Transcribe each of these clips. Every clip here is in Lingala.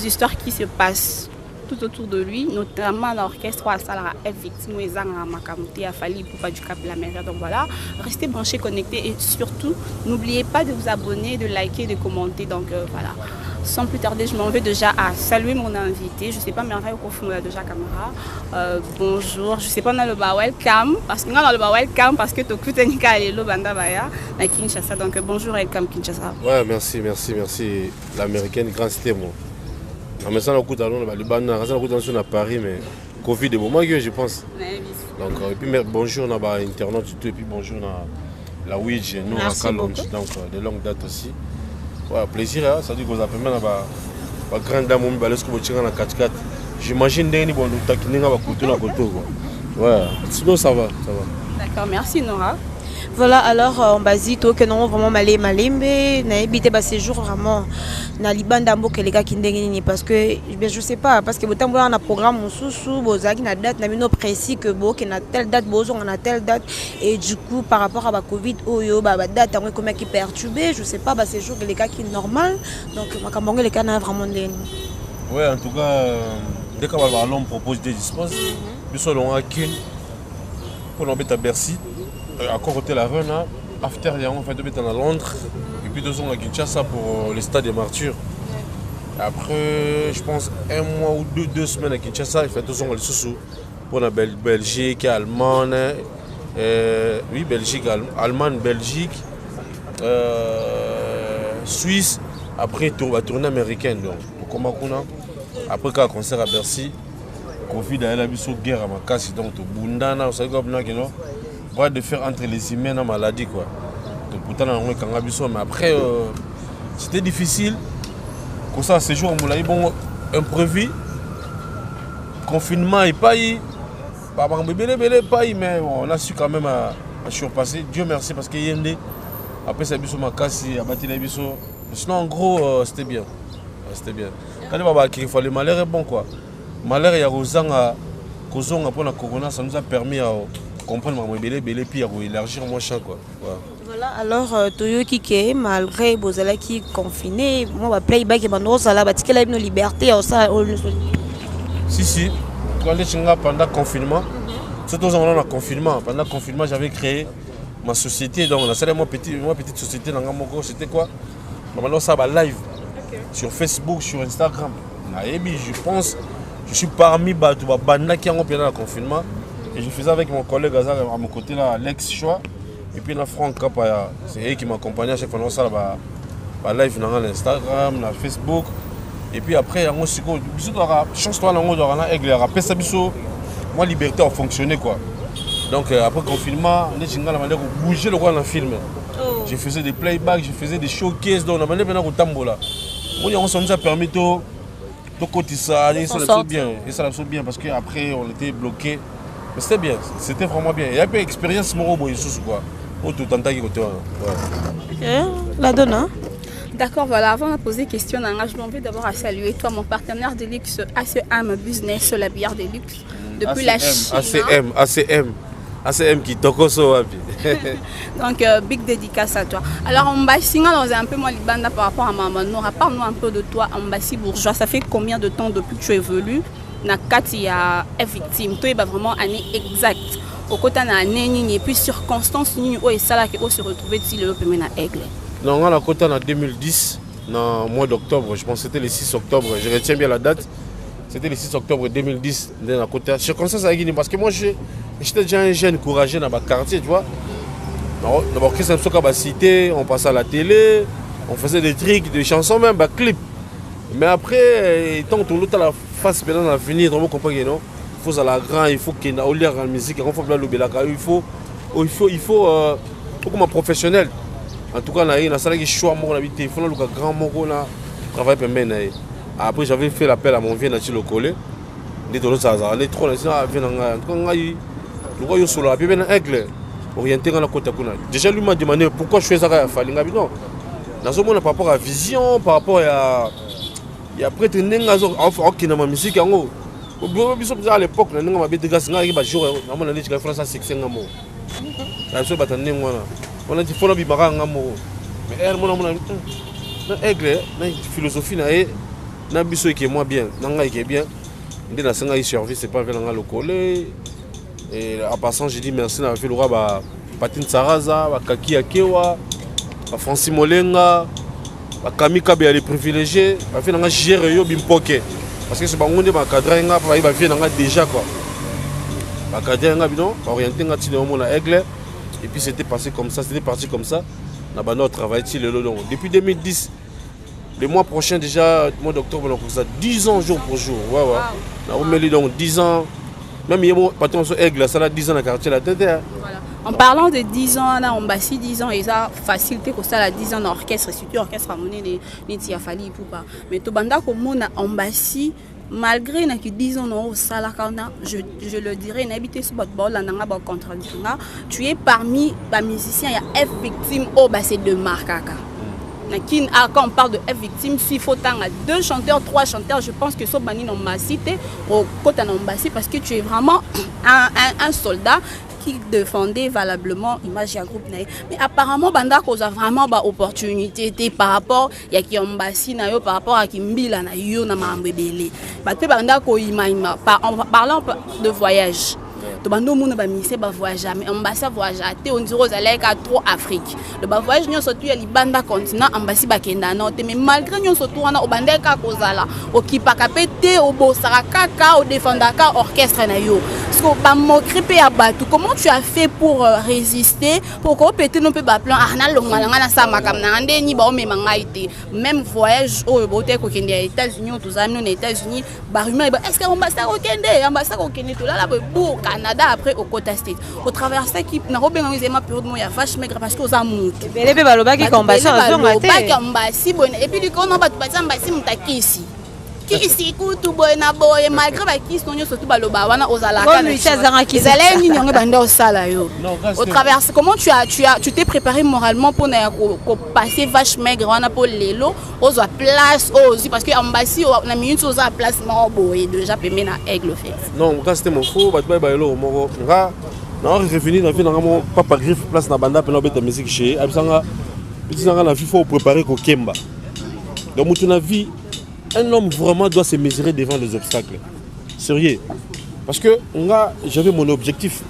histoires qui se passent tout autour de lui, notamment l'orchestre à Salara F victime et Zanga Makamuti à Fali pour pas du Cap la mer. Donc voilà, restez branchés, connectés et surtout n'oubliez pas de vous abonner, de liker, de commenter. Donc voilà. Sans plus tarder, je m'en vais déjà à saluer mon invité. Je ne sais pas, mais on a déjà caméra. Bonjour. Je ne sais pas, on a le welcome. Parce qu'on a le welcome parce que tu as le banda baya à Kinshasa. Donc bonjour, welcome Kinshasa. Ouais, merci. L'américaine, grande cité, moi. Mais ça, on a beaucoup à Paris, mais Covid est bon, moi, je pense. Donc, et puis, bonjour, on a Internet, et puis bonjour, on a la Ouija, nous, à Calonge, donc de longue date aussi. Ouais, plaisir, hein? Ça dit que vous appelez maintenant la grande dame, on va aller dans la 4x4. J'imagine que vous allez ouais, sinon ça va. D'accord, merci Nora. Voilà, alors on va dire que non vraiment malé na habité bas séjour vraiment na libanda mboka les gars qui ndengeni parce que je sais pas parce que botambo on a programme sous bozaki na date na mino précis que bo que na telle date bozo on a telle date et du coup par rapport à la Covid oyo ba date en comment qui perturbé je sais pas bas séjour les gars qui normal donc makambongo les gars na vraiment ndeni. Ouais, en tout cas dès qu'on va l'homme propose des dispenses nous sommes à Kin pour l'embêter à Bercy. À côté la run, after on fait deux à Londres et puis 2 ans à Kinshasa pour le stade des martyrs. Après, je pense 1 mois ou 2 semaines à Kinshasa, il fait 2 ans à Soussou pour la Belgique, Allemagne, oui Belgique, Allemagne, Belgique, Suisse. Après tournée américaine donc pour Komakuna. Après quand concert à Bercy, Covid a eu une guerre à ma casse donc au Bundana, vous savez comme là de faire entre les humains la maladie quoi. Donc pourtant on a quand mais après c'était difficile. Comme ça ces jours on l'a eu bon imprévu. Confinement et pas y pas mais on a su quand même à surpasser. Dieu merci parce que yende après ça biso makasi a battu les biso. Sinon en gros c'était bien. C'était bien. Quand on va qu'il faut le malheur est bon quoi. Malheur il y a Rosanga Kozonga pour la corona ça nous a permis à comprendre mon belé puis à élargir mon champ quoi. Voilà alors Toyo qui malgré bozala qui confiné moi va playback et bando ça là parce qu'elle a une liberté ça si quand les pendant confinement surtout dans le confinement pendant le confinement j'avais créé ma société donc la salle moi petite société dans mon c'était quoi normalement ça va live sur Facebook sur Instagram et puis je pense je suis parmi tout banda qui ont pendant le confinement. Et je faisais avec mon collègue Azar à mon côté là, Alex Choix. Et puis la Franck Kapaya, c'est eux qui m'accompagnent à chaque fois. Ça va live dans Instagram, dans Facebook. Et puis après, on se dit, chance-toi, on a aigle, après ça, moi, liberté a fonctionné quoi. Donc après le confinement, on a bougé le roi dans le film. Je faisais des playbacks, je faisais des showcases, donc on a maintenant au tambola. Moi, on nous a permis de cotiser, et ça l'a bien. Et ça l'a bien parce qu'après, on était bloqué. Mais c'était bien, c'était vraiment bien. Il y a un peu d'expérience, mon robot, quoi. La donne, D'accord, voilà, avant de poser question, je m'en vais d'abord à saluer toi, mon partenaire de luxe, ACM Business, la bière de luxe, depuis la Chine. ACM qui tokoso. Donc, big dédicace à toi. Alors, Mbassi, on a un peu moins libanda par rapport à Maman Nora. Parle-nous un peu de toi, Mbassi Bourgeois. Ça fait combien de temps depuis que tu évolues? Na kati ya victime toi va vraiment année exacte au côté na année et puis circonstances ni o et ça là que se retrouver ici le premier na aigle non on a côté en 2010 dans mois d'octobre je pense c'était le 6 octobre je retiens bien la date c'était le 6 octobre 2010 dans la côté circonstances à Guinée parce que moi j'étais déjà un jeune courageux dans ma quartier tu vois d'abord qu'est-ce que ça cité on passait à la télé on faisait des trucs des chansons même des clips mais après tant que l'autre la face pendant l'avenir on comprend que non il faut à la grand il faut qu'il y ait la musique il faut comme un professionnel en tout cas na salle qui choix mon habité il faut le grand mon là travailler pour mener après j'avais fait l'appel à mon vieux Nachi Lokole des autres ça allait trop là ça vient en tout cas le roi sur la puis ben aigle orienté dans la côte kuna déjà lui m'a demandé pourquoi je fais ça à Falinga non dans ce monde par rapport à vision par rapport à il y a après qui dans ma musique en haut à l'époque on a dit que mais philosophie Nabiso qui est moins bien, Nanga qui est bien. Dès la scène service, c'est pas avec le collé. Et en passant, j'ai dit merci à fait le roi Patine Saraza, Kaki Akewa, Francis Molenga, Camille Kabe les privilégiés, a fait un gérer yo bimpoke. Parce que c'est pas un cadre il va faire déjà quoi. Un cadre bidon, orienté un petit moment à Aigle. Et puis c'était passé comme ça, c'était parti comme ça. On a notre travail depuis 2010. Le mois prochain déjà, le mois d'octobre, on a ça 10 ans jour pour jour. Ouais, ouais. On a mis donc 10 ans. Même il y a un patron sur Aigle, ça a 10 ans dans le quartier la tête. Voilà. En parlant de 10 ans, on a Mbassi 10 ans et ça facilité que ça a 10 ans dans l'orchestre, surtout l'orchestre à monnaie de Tiafali pour pas. Mais tout banda comme on a Mbassi, malgré que 10 ans au Salakana, je le dirais, n'habité sous votre bol, tu es parmi les musiciens, il y a F victime au bassin de Markaka. Quand on parle de F victime, s'il faut tant à 2 chanteurs, 3 chanteurs, je pense que Sobani Nombassi, au côté Nombassi, parce que tu es vraiment un soldat qui défendait valablement l'image du groupe. Mais apparemment, Banda a vraiment une opportunité par rapport à Kiambassi, par rapport à Kimbila, parlant de voyage. Le voyage, mais ambassade voyage, on dirait aux allées à trop Afrique. Le voyage, nous surtout à l'Ibanda continent, ambassade bakenda note, mais malgré nous surtout on a au bandeka kozala, au kipakapete, au bosaraka, au défendaka orchestre na yo. Parce que ba mokripé à Batou, comment tu as fait pour résister, pour qu'on pété non peut ba plan arna longalanga na sama kam na ande ni ba o memanga ite. Même voyage au boté ko kende aux États-Unis, tous amis aux États-Unis, ba rumeur est-ce que ambassade au kende to là là pour Canada après au Kota State. Au travers de ça, qui n'a pas besoin de période où il y a vache maigre parce qu'ils ont mouton. Et puis baloba qui combat ça en zone et puis du coup on va te passer mbasi mutakisi. Qui ici tout boy na boy malgré ba qui sont surtout baloba wana ozalaka. Ezalé ni nyonga banda osala yo. Au travers comment tu t'es préparé moralement pour passer vache maigre wana pour lelo ozo place ozi parce que mbasi na minute ozo place na boy déjà pemé na aigle fait. Non, quand c'était mon faux ba ba lelo moko nga na revenu na vie na mo papa griffe place na banda pena beta musique chez absanga petit na vie faut préparer ko kemba. Donc mutu na vie un homme vraiment doit se mesurer devant les obstacles. Sérieux. Parce que j'avais mon objectif.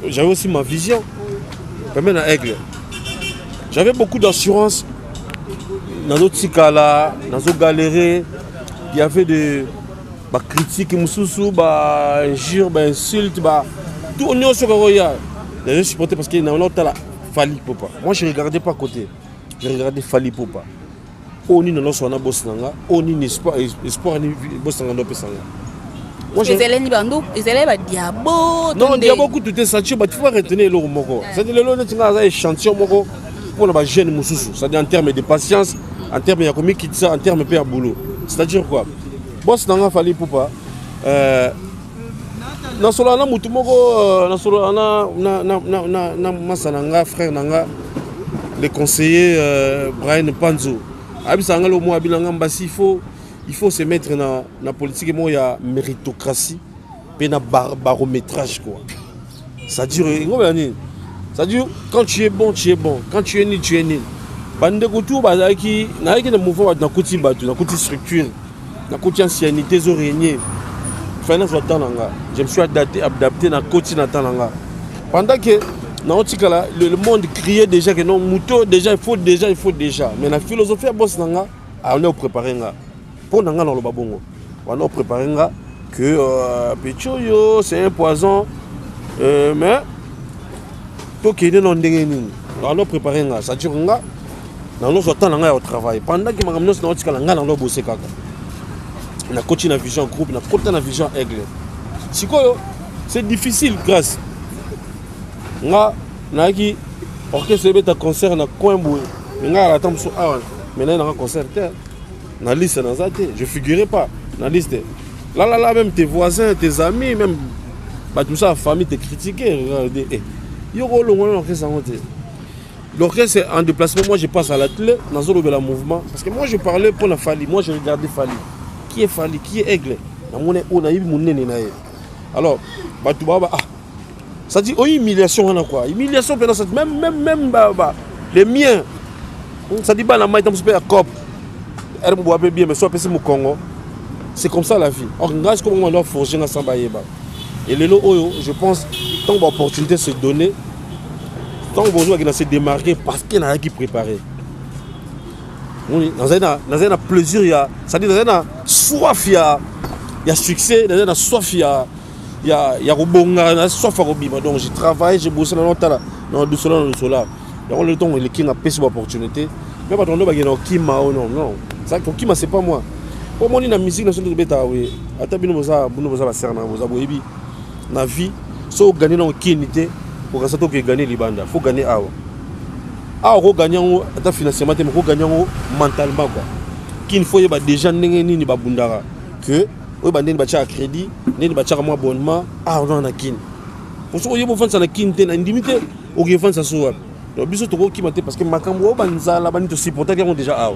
J'avais aussi ma vision. Même à Aigle. J'avais beaucoup d'assurance. Dans notre cas-là, dans nos galères, il y avait des critiques, des injures, des insultes. Tout on est sur le royal. Les gens supportaient parce qu'il y a un autre Fali Popa. Moi, je ne regardais pas à côté. Je regardais Fali Popa. Oni na loso na boss nanga oni ni espoir ni boss nanga do pesanga moi je les ni bando les ba diabo non diabo ku tout ça tu faut retenir le moko c'est le lo tinga za échantillon moko pour la jeune mususu ça dit en termes de patience en termes ya komi kitsa en termes de boulot c'est-à-dire quoi boss nanga Fali Popa na solo na mutu moko na solo na masananga frère nanga le conseiller Brian Panzo. Il faut se mettre dans la politique, il y a méritocratie, et un barométrage. C'est-à-dire, quand tu es bon, tu es bon. Quand tu es nul, tu es nul. Il y a un mouvement dans la structure, dans la ancienneté, je me suis adapté dans la quotidien. Pendant que le monde criait déjà que non, Mouto, déjà, il faut déjà. Mais la philosophie, on est préparé. Pour nous, on est préparé que Péchoyo, c'est un poison. Mais, tout qui est non, on est préparé. Ça dure, on est au travail. Pendant que on est bossé. On a continué la vision groupe, on a continué la vision aigle. C'est difficile, grâce. Nga naki orchestre beta concert na Coimboue nga attends sur maintenant na concert na liste na zate je figurais pas na liste là même tes voisins tes amis même tout ça famille te critiquer regardez yoko longo l'orchestre en déplacement moi je passe à la télé dans zone de la mouvement parce que moi je parlais pour la Fali moi je regardais Fali qui est Fali qui est aigle na mon on a eu mon nene na alors tout baba ça dit oh humiliation on a quoi humiliation même les miens ça dit pas la maille dans ce pays à cop elle me boit bien mais soit passer mon Congo C'est comme ça la vie. Or, grâce à comment on doit forger dans Sambayeba. Et les lots, je pense, tant d'opportunités se donner, tant qu'on doit se démarquer parce qu'il y en a qui préparer. Dans un plaisir, c'est-à-dire dans un soif, il y a succès, dans un soif, il y a rebonga, soif à rebima. Donc j'ai travaillé, j'ai bossé dans le solar. Dans le temps, il y a une opportunité. Mais pas dans le Kima, non. Ça, Kima, c'est pas moi. Pour moi, la musique nationale de Beta, oui. Attends, nous avons la vie, si on gagne dans l'unité, pour que ça gagner les bandes, il faut gagner à on gagne en financièrement, il faut gagner mentalement. Qu'il faut y déjà ni babundara que on va un crédit, ni un abonnement, on a kin. Pour ça, on y a un kin, on a limité, on a un kin. Donc, bisous, tu vois, parce que ma caméra, banza, banni, tu supportes déjà à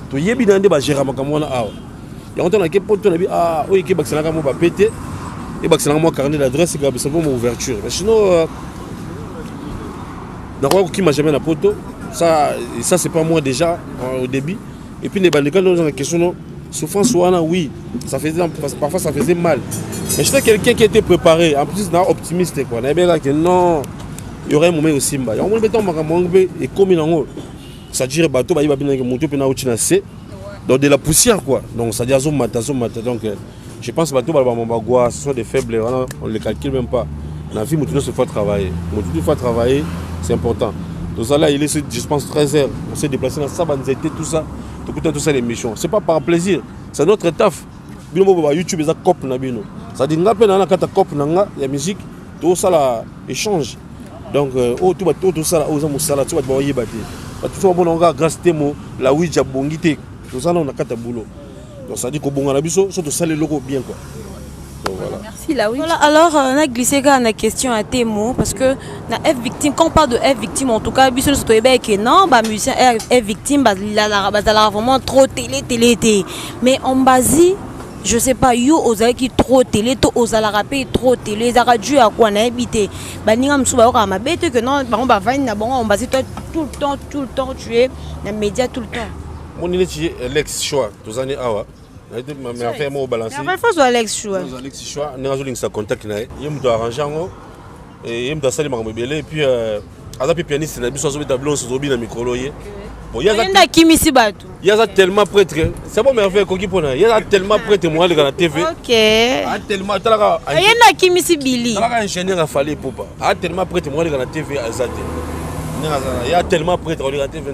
tu y es bien de gérer ma caméra à il y a longtemps que tu as dit ah oui que c'est là va péter et c'est là carnet d'adresse c'est vraiment ouverture mais sinon d'accord qui m'a jamais la photo ça c'est pas moi déjà au début et puis les bandicats dans la question souffrance oui ça faisait parfois ça faisait mal mais j'étais quelqu'un qui était préparé en plus optimiste quoi là que non il y aurait un moment aussi il y a un moment et comme il en ça dire bateau il va bien que monter puis na c'est donc de la poussière quoi donc ça dit azom mata donc je pense bateau ba ce sont des faibles on les calcule même pas la vie monter se faut travailler c'est important donc ça là il est je pense 13 heures on s'est déplacé dans ça banzete tout ça tout ça l'émission c'est pas par plaisir c'est notre taf bino ba YouTube ça cop na bino ça dit nga pe na kata cop na nga ya musique tout ça là échange donc tout ça là aux amusala tu vas ba yebate tout ça bon grâce temo la ouija bongité tout ça là on a quatre boulot donc ça dit qu'au bon arabiso surtout ça les logos bien quoi donc voilà merci la ouija. Voilà, alors on a glissé quand la question à tes mots parce que na F victime quand on parle de F victime en tout cas biso surtout que non bah musicien F victime bah la vraiment trop télé mais en basi je sais pas yo osait qui trop télé to osala rapper trop télé ça dû à quoi na habité bah ninga msuba ka ma bête que non bah on va venir bon on basi toi tout le temps tu es dans média tout le temps mon est Alex Choix tous années awa mais affaire moi balancer la fois sur Alex Choix n'est pas link ça contact na yem do arranger ngo et yem do sali makambo belé et puis azapi pianiste na biso zo tableau so zo bi na micro loyer bon yaza kimisi batu yaza tellement prêtre c'est bon mais affaire ko kipona yaza tellement prêtre moi le na TV OK tellement talaka yenda kimisi bili talaka ingénieur a fallu popa tellement prêtre moi le na TV azate il y a tellement prêtre on le na TV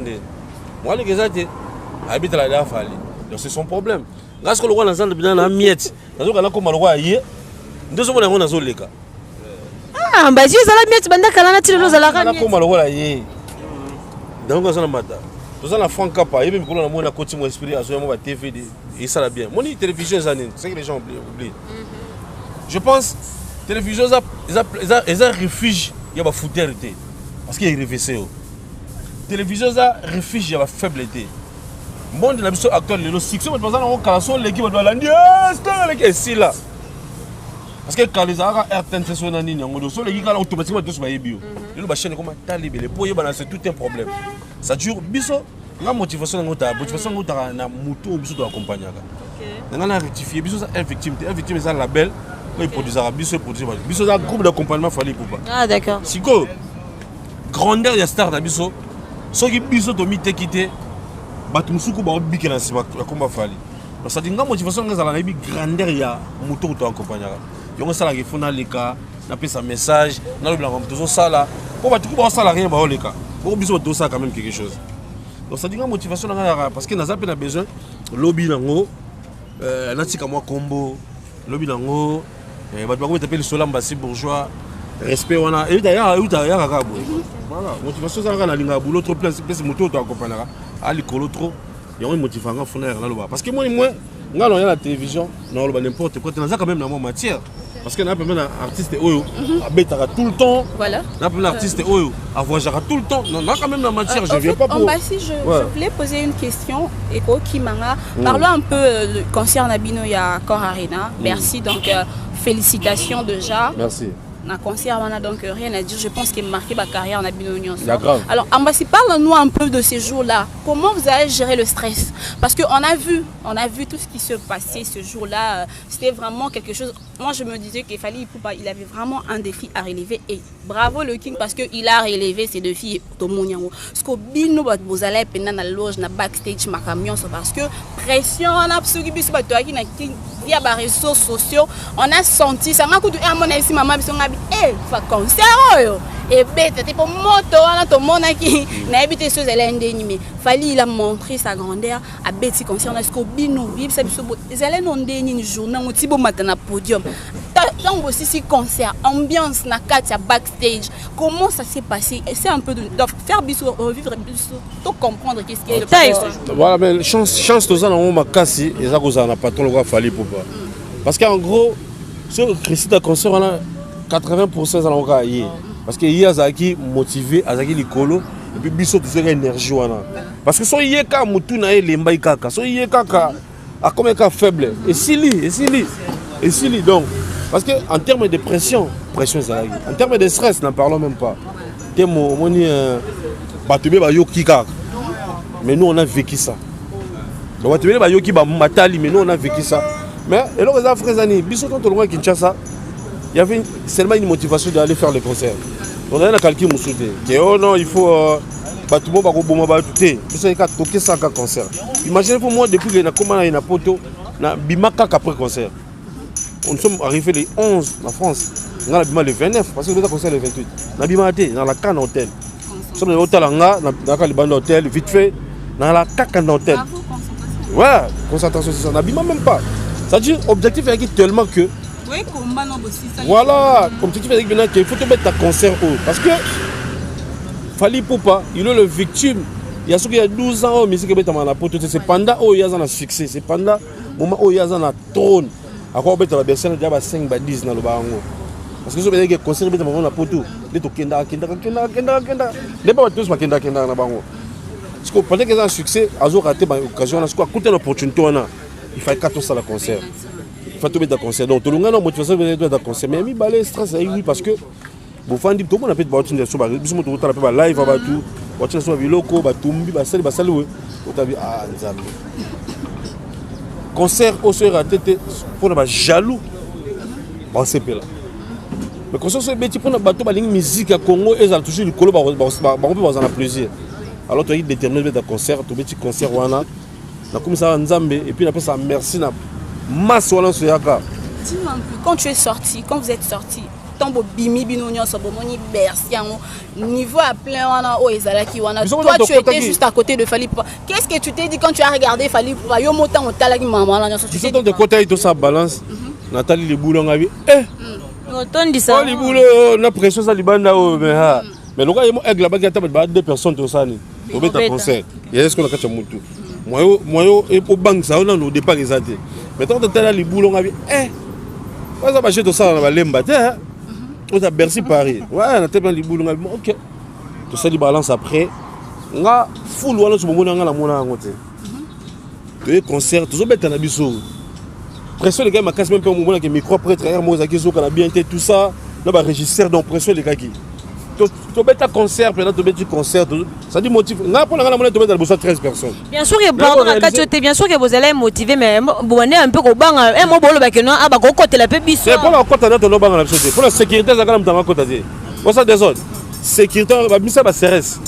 moi le gezate habite là il fallu donc c'est son problème grâce que le roi dans na miette nazoka na koma le roi yé ndezo mona ngona zo leka bah je zala miette banda kala na tilo zala ka na koma le roi yé donc ça na mata tout ça la franca pas et même quand on a mon côté mon esprit azo mo ba TV et ça la bien mon télévision c'est que les gens oublient je pense télévision ça refuge il y a ba fouterité parce qu'il est révessé télévision ça refuge il y a ba faibleté monde la biso actuel le succès mais pendant on calason l'équipe doit l'andi c'est ici là parce que quand les ara RTN fait son nani ngo so l'équipe là automatiquement tous ba yebio le ba chaîne comme talibé pour yeba c'est tout un problème ça dure biso la motivation ngota na muto biso doit accompagner OK na rectifier biso ça victime ça label il produisera biso ça groupe d'accompagnement fallait pour pas ah d'accord siko grandeur ya star na biso so ki biso to mi te quitter bato musuku ba biki na sima ya komba fali donc ça dit nga motivation nga zala na bi grandeur ya muto to accompagner yongo sala ki fona leka na pesa message na le blanc tout ça là pour bato ko ba sala rien ba leka pour biso to ça quand même quelque chose donc ça dit nga motivation nga parce que na zape na besoin lobby nango na tika moi combo lobby nango bato ba ko taper le solamba si bourgeois respect wana et d'ailleurs voilà motivation ça nga na linga boulot trop place muto to accompagner ali kolo trop il y a une motivation fournir là là parce que moi nga non y a la télévision non le n'importe quoi tu as quand même dans mon matière parce que n'a pas même artiste oyo abetara tout le temps voilà n'a pas artiste oyo avoyagera tout le temps non quand même dans matière je viens pas pour si je voulais poser une question Eko Kimanga parlons un peu concernant Nabino ya Core Arena merci donc félicitations déjà merci un concert, on a donc rien à dire. Je pense qu'il a marqué ma carrière en Abinonion. Alors, Ambassi, parle-nous un peu de ces jours-là. Comment vous avez géré le stress? Parce qu'on a vu tout ce qui se passait ce jour-là. C'était vraiment quelque chose. Moi, je me disais qu'il fallait, il avait vraiment un défi à relever. Et bravo le King parce qu'il a relevé ces défis. Parce que vous allez dans la loge, dans la backstage, ma camion, parce que pression, on a absolument via les réseaux sociaux, on a senti ça. On a dit, maman, fa concert et bête pour moto on tout le monde qui n'a habité sur les mais fallait il a montré sa grandeur à bête concert on a ce bino il ça les allez non dernier journée on petit beau matin na podium donc aussi si concert ambiance na katia backstage comment ça s'est passé c'est un peu de faire biso revivre biso tout comprendre qu'est-ce qui est le voilà mais chance tous ça on m'a cassé et ça cause na patron le fallait pour pas parce qu'en gros sur Christa concert on a 80% ça on gagné. Parce que hier, Azaki motivé, Azaki Likolo, et puis Bissot, tu serais énergie. Parce que son yeka, moutou na lemba kaka, son yeka, a comme un cas faible. Et si li, donc, parce qu'en termes de pression Azaki. En termes de stress, n'en parlons même pas. On dit, mais nous, on a vécu ça. Donc, mais nous, on a vécu ça. Mais, et là, les Africains, Bissot, quand on Kinshasa, il y avait seulement une motivation d'aller faire le concert. On a un calcul moussouté. Oh non, il faut tout le monde tout ça est toqué ça qu'un concert. Imaginez pour moi depuis que na comment na poto na bimaka après concert. On sommes arrivés les 11 en France. On a bimaka le 29 parce que le concert le 28. Na bimaka dans la Cannes hôtel. Nous sommes dans l'hôtel là, dans le ban hôtel vite fait dans la Cannes hôtel. Ouais, concentration c'est ça. Na bimaka même pas. Ça dit objectif est tellement que voilà, comme tu dis, il faut te mettre à concert haut. Parce que Fally Ipupa, il est le victime. Il y a ceux qui ont 12 ans, mais c'est pendant où il y a un succès. C'est pendant le moment où il y a un trône. À quoi on peut la personne qui a 5 ou 10 dans le barango. Parce que ceux qui ont concert, ils ont un poteau. Ils ont kenda. Les gens tous ont kenda dans le barango. Parce que pendant qu'il y a un succès, ils ont raté l'occasion. Parce qu'à côté de l'opportunité, il faut 14 ans le concert. Il faut te mettre à concert. Donc, tout le monde a motivation de mettre à concert. Mais il y a un stress, oui, parce que vous faites tout le monde a fait des choses. Vous faites des live, vous faites des choses, vous faites des choses, concert au seuil raté pour ne pas jaloux. C'est là. Mais concert c'est petit pour ne pas battre la musique à Congo et ça toujours du colo, on peut en plaisir. Alors tu as déterminé de mettre à concert, tout petit concert wana. Na comme ça Nzambe et puis après ça merci na masse wana so yaka. Dis-moi un peu quand tu es sorti, quand vous êtes sorti, tombo bimi binonyo so bomoni bersian niveau à plein wana o ezalaki wana. Toi tu étais juste à côté de Fally Ipupa. Qu'est-ce que tu t'es dit quand tu as regardé Fally Ipupa? Yo motan otalaki maman là sur tu sais de côté tout ça balance. Nathalie le boulot ngabi autant dit ça. Le boulot na pression ça libanda o mais le gars il est là-bas qui a deux personnes tout ça ni. Au bête à concert. Il y a ce qu'on a caché mutu. Moi et pour banque ça on a au départ exaté. Mais tant que tu as les boulons ngabi pas ça marcher tout ça dans la lemba on a Bercy Paris. Ouais, on a tellement les boulons ngabi OK. Tout ça li balance après. Nga full wala so momona nga la mona ngote. Le concert tout ça bête na biso. Pression les gars m'a casse même pas momona que micro prêtre derrière moi ça qui so kana bien été tout ça. Là ba régisseur donc pression les gars qui tu bête à concert pendant tu bête du concert ça dit motive nga pour la mona tu bête dans le 13 personnes. Bien sûr que pardon bien sûr que vous allez motiver mais bonné un peu ko banga un mo bolo ba que non aba ko côté la peu biso. C'est pour la côté dans ton banga la chose. Pour la sécurité ça quand même côté. Pour ça des autres. Sécurité ba misa ba CRS.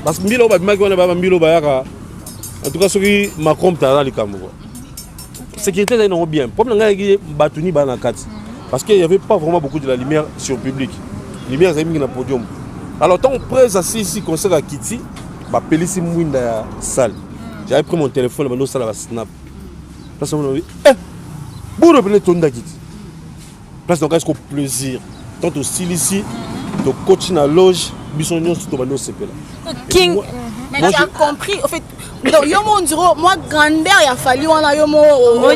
Parce que mbilo ba bimaki wana ba mbilo ba yaka en tout cas ceux qui Macron ta les Cameroun. Sécurité ça non bien. Problème nga ki batuni ba na kati. Parce qu'il y avait pas vraiment beaucoup de la lumière sur le public. Lumière ça mis na podium. Alors tant près ici concert à Kitty, ba pelisi mwinda ya salle. J'avais pris mon téléphone ba no salle ba snap. Place on dit bouro pele tonda Kitty. Place donc est-ce qu'on plaisir. Tant au style ici, de coach na loge, bisonnion tout ba no sepela. King mais tu as compris en fait donc yo mon diro moi grandeur il a fallu wana yo mo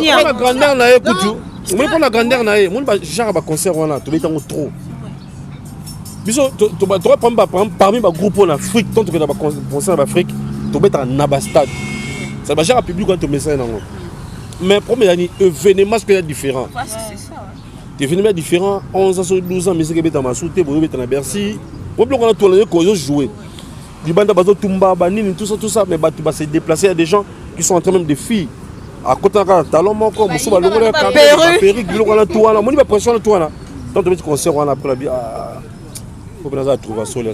la grandeur na écoute. Moi pour la grandeur na mon ba genre ba concert wana to betango trop. Biso to ba prendre parmi ba groupe en Afrique tant que na ba concert en Afrique to beta na ba stade. Ça va genre public quand to message nango. Mais premier année événement c'est différent. C'est ça. Tu es venu différent, 11 ans, 12 ans, mais c'est que tu as ma soute, tu as Bercy. On a tout le monde jouer. Du banda bazo tumba banini tout ça mais tu vas se déplacer à des gens qui sont en train même de filles à côté de talon mon corps musuba longola perruque biloko na tuana moni ba pression na tuana donc tu concert on après la vie faut bien trouver solo.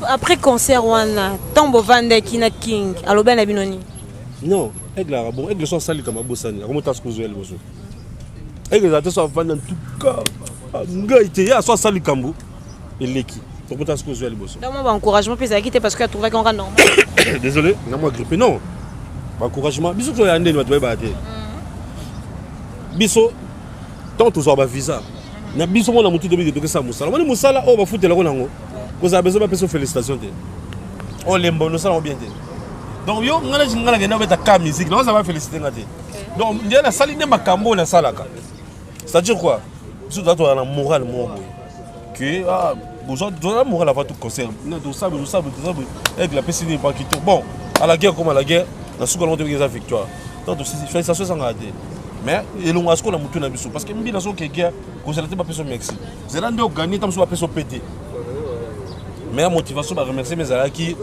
Après concert wana tombo vande kina king aloba na binoni non aigle la bon aigle so sali kama bosani remonta ce que zo el boso aigle za te so vande en tout cas ngai te ya so sali kambu eleki. Donc, encouragement parce que tu trouves qu'on rend normal. Désolé, je suis grippé. Non. Encouragement. Bisous, tu as un Bisous, tant que tu as un visa. Na biso mona mutu dobi de ça musala. Moni musala o ba foutre la konango. Ko za besoin ba félicitations te. O lembo no sala bien te. Donc yo ngala ngala ngena beta ka musique. Non ça va féliciter ngate. Donc ndiana na sali ne makambo na salaka. C'est-à-dire quoi? Biso tu as la morale mo que ah la morale avant tout concert. Nous savons avec la PCD pas quitter. Bon, à la guerre comme à la guerre, dans ce qu'on a des victoires. Donc félicitations sans rater. Mais il y a ce qu'on a monté dans biso parce que mbi na so que guerre ko ça pas personne merci. Zela ndo gagner tam so pas personne péter. Mais la motivation ba remercier mes amis qui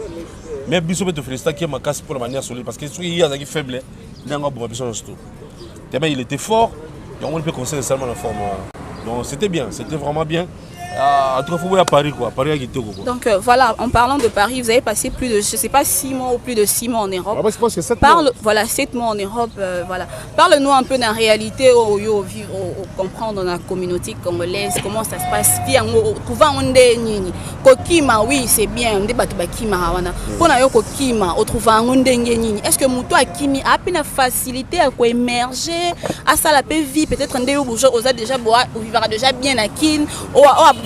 mais biso peut te féliciter qui ma casse pour la manière solide parce que il y a des faibles, il y a un bon personne surtout. Tellement il était fort et on peut conseiller seulement la forme. Donc c'était bien, c'était vraiment bien. À Paris quoi, Paris à Guito. Donc voilà, en parlant de Paris, vous avez passé plus de, je sais pas, 6 mois ou plus de 6 mois en Europe. Ah bah, je pense que 7 mois. Voilà, 7 mois en Europe. Voilà. Parle-nous un peu de la réalité au vivre, au comprendre dans la communauté congolaise, comment ça se passe. Kokima, oui, c'est bien. On débat de Kima. Pour na yo Kokima, on trouve un est-ce que Mouto a Kimi a une facilité à émerger, à ça la paix vie, peut-être un déo bourgeois, on a déjà vivra déjà bien à Kin,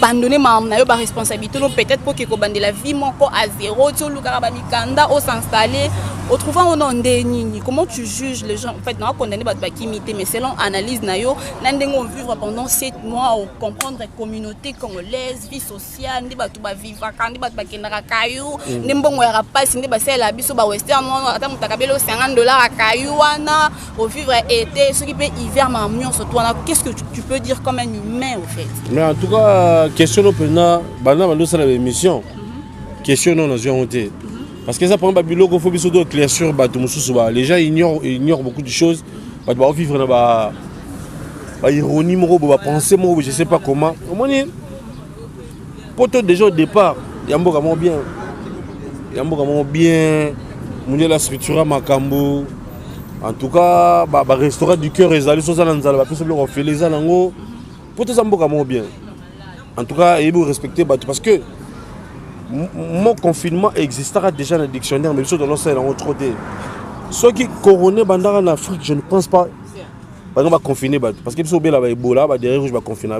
abandonner ma responsabilité peut-être pour que de la vie encore à zéro tu mikanda au s'installer au trouvant on en déni. Comment tu juges les gens en fait non condamné ba kimité mais selon analyse na yo nandengo vivre pendant 7 mois au comprendre la communauté congolaise vie sociale ndi batu ba vivre kandi batu ba kendaka kayu ndi mbongo ya rapasi ndi ba sela biso ba western ata mutakabelo $50 à kayu wana au vivre été ce qui peut hiver ma mion surtout qu'est-ce que tu peux dire comme un humain au fait. Mais en tout cas question opena bana bando sala émission question non ont été parce que ça prend babilo qu'on faut biso do clair sur bato mususu ba les gens ignorent beaucoup de choses ba doit vivre na ba ironie mo ba penser mo je sais pas comment omoni poto déjà au départ yamboka mo bien munye la structure makambo en tout cas ba restaurant du cœur ezali so ça na nzala ba peso biloko fait les alango poto zamboka mo bien. En tout cas, il faut respecter parce que mon confinement existera déjà dans le dictionnaire, mais dans nos salles, on trouve ceux qui couronnent en Afrique, je ne pense pas. On va confiner parce que si on a Ebola, derrière je vais confiner.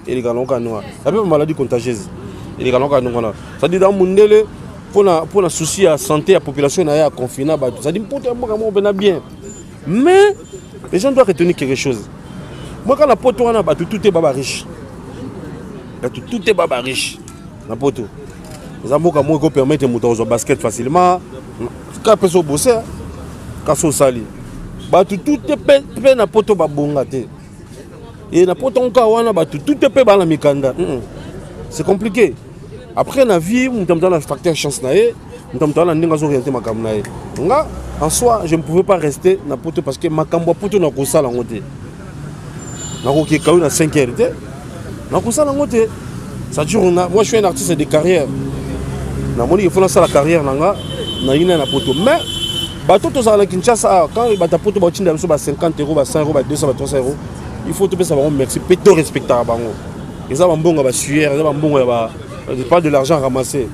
Et les galons canois. Il y a une maladie contagieuse. Et les galons canois. Ça dit dans le monde, pour la souci à la santé, à la population, à confiner. Ça dit pour tout bien. Mais les gens doivent retenir quelque chose. Moi, quand la pote on a tout est baba riche. Tout est baba riche. La pote. Les amours comme moi qui permettent de monter au basket facilement. Quand on peut bosser, quand on sali. Tout est peine na poto babonga te. Et na poto on kawana tout est peine dans la mikanda. C'est compliqué. Après la vie, on tombe dans le facteur chance naé, on tombe dans la ndinga orienté makam naé. Nga en soi, je ne pouvais pas rester na poto parce que makambo poto na kosala ngote. Na ko ke kauna 5 heures te. Na kosala ngote. Ça dure moi je suis un artiste de carrière. Na moni il faut lancer la carrière nanga na ina na poto mais bato to za la Kinshasa quand bata poto ba tinda biso ba 50 euros ba 100 euros ba 200 ba 300 euros il faut tout ça ba merci péto respecter bango. Ils ont mbongo ba sueur, ils ont mbongo ba pas de l'argent ramassé.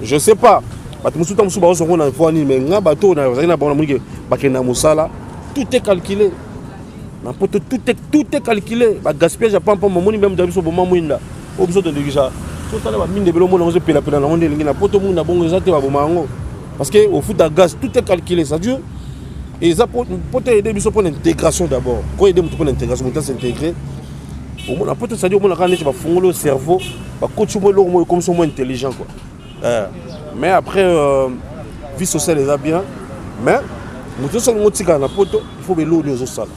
Je sais pas. Bato musu tam su ba so na fo ni mais nga bato na za na ba moni ba kena musala tout est calculé. Na poto tout est calculé. Ba gaspillage pas pas moni même dans biso bo mamuinda. Au besoin de déjà. Tout ça là mine de belo mona on se pela pela na onde lingi na poto muna bongo za te ba bomango. Parce qu'au foot à gaz, tout est calculé, ça dure. Et ça peut aider pour l'intégration d'abord. Quand aider pour l'intégration, pour s'intégrer, ça dit que le cerveau, comme ça moins intelligent. Mais après, vie sociale est bien. Mais il faut que l'eau aux salles.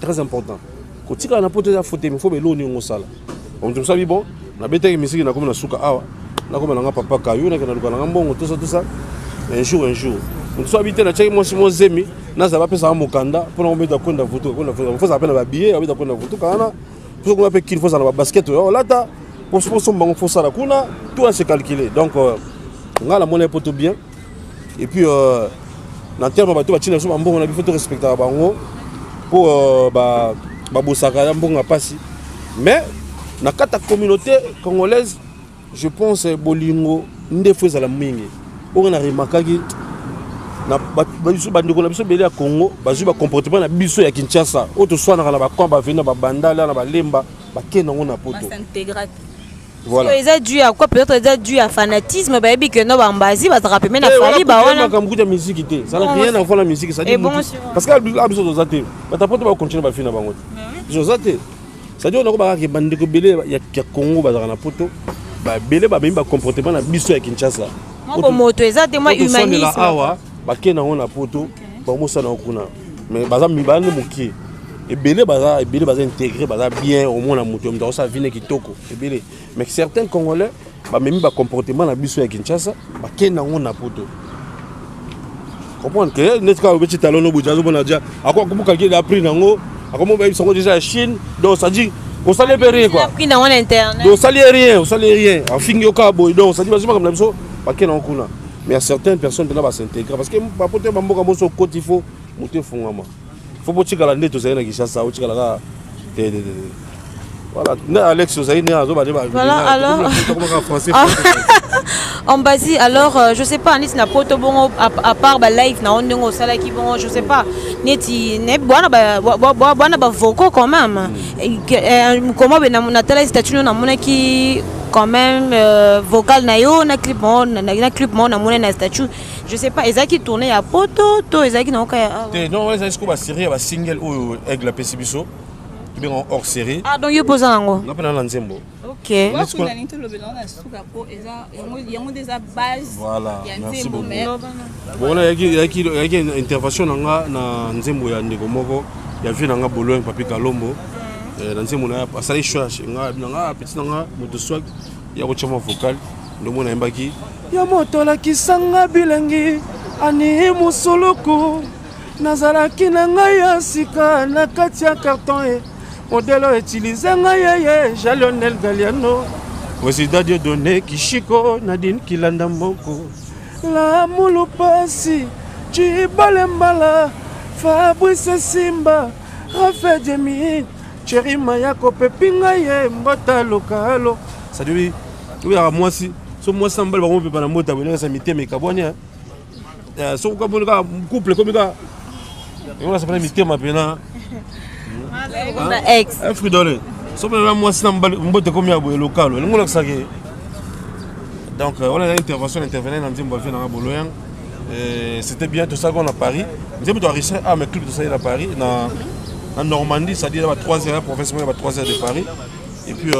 Très important. kotika na poto ya faute mais faut beloni ngosala on tout ça bon na bete musique na comme na suka awa na comme na papa kayo na kana lukana mbongo tout ça un jour on soit habité na tchaki moi zemi na za ba pesa mokanda pour on mettre konda photo faut ça appelle ba billet on mettre konda photo kana pour qu'on appelle qu'il faut ça na basket là ta pour son bango faut ça la kuna tout à se calculer donc on a la monnaie poto bien et puis dans terme ba to ba tina so mbongo na faut respecter bango pour ba bosaka ya mbongo pasi mais na kata communauté congolaise je pense bolingo ndefo za la mingi on a remarqué na biso bandeko na biso belé ya Congo bazui ba comportement na biso ya Kinshasa auto soit na ba komba vena ba bandala na ba lemba ba kena ngona poto voilà ils a dû à quoi peut-être ils a dû à fanatisme ba bi que no ba mbazi ba rappeler na fali ba wana comme beaucoup de musique té ça n'a rien à voir la musique ça dit parce que la biso do zaté ba ta poto ba continuer ba fina bango zo zaté ça dit on a ba ke bandeko belé ya Congo ba na poto ba belé ba même ba comportement na biso ya Kinshasa mo moto exactement humanisme awa ba kena ngona poto ba mo sana kuna mais baza mibane moki ebele baza intégré baza bien au moins na moto mdo ça vine kitoko ebele mais certains congolais ba même ba comportement na biso ya Kinshasa ba kena ngona poto comprendre que net ka obeti talon obuja zo bona dia akwa kubuka ki la prix nango akomo ba bisongo déjà Chine donc ça dit on s'allait rien quoi prix na on internet donc ça s'allait rien en fingi au cabo donc ça dit basima comme la biso ba kena ngona mais certaines personnes de là va s'intégrer parce que pas pour te bamboka moso côté il faut monter fongama faut pas tirer la nette aux na Kinshasa ou tirer la voilà na Alex aux na zo ba voilà alors français en basi alors je sais pas anis na poto bon à part ba live na ondongo sala ki bon je sais pas neti ne bwana ba voko quand même comment ben na tele statut na mona ki quand même vocal na yo na clip mon na mona na statut je sais pas ezaki tourner ya poto to ezaki na oka non ouais ça est-ce que ba série ba single ou aigle la pesibiso qui bien hors série ah donc yo posa ngo na pena na nzembo ok voilà merci beaucoup bon là yaki intervention na nzembo ya ndeko moko ya vie na nga bolo papi Kalombo na nzembo na asali choix nga petit nga moto swag ya ko chama vocal ndo mona yembaki ya moto la kisanga bilengi ani musuluku nazalaki na ngai ya sika na kati ya carton modèle utilisé ngaye Jalionel Galiano président Dieudonné Kishiko Nadine Kilanda Mboko la mulupasi Chibalembala Fabrice Simba Rafa Demi Chéri Mayako Pepinga ye mbota lokalo ça dit oui à moi si so moi sambal ba mo pe na mota bone sa mité me kaboni so ko bon ka couple comme ça on ça prend mité ma pena ex Fridolin so pe moi si mbal mbote comme ya boye lokalo ngolo sake donc on a une intervention intervenir dans Nzembo fait na Boloyan c'était bien tout ça qu'on a Paris Nzembo doit réussir à mes clubs de ça à Paris en Normandie ça dit là 3 heures professionnel 3 heures de Paris et puis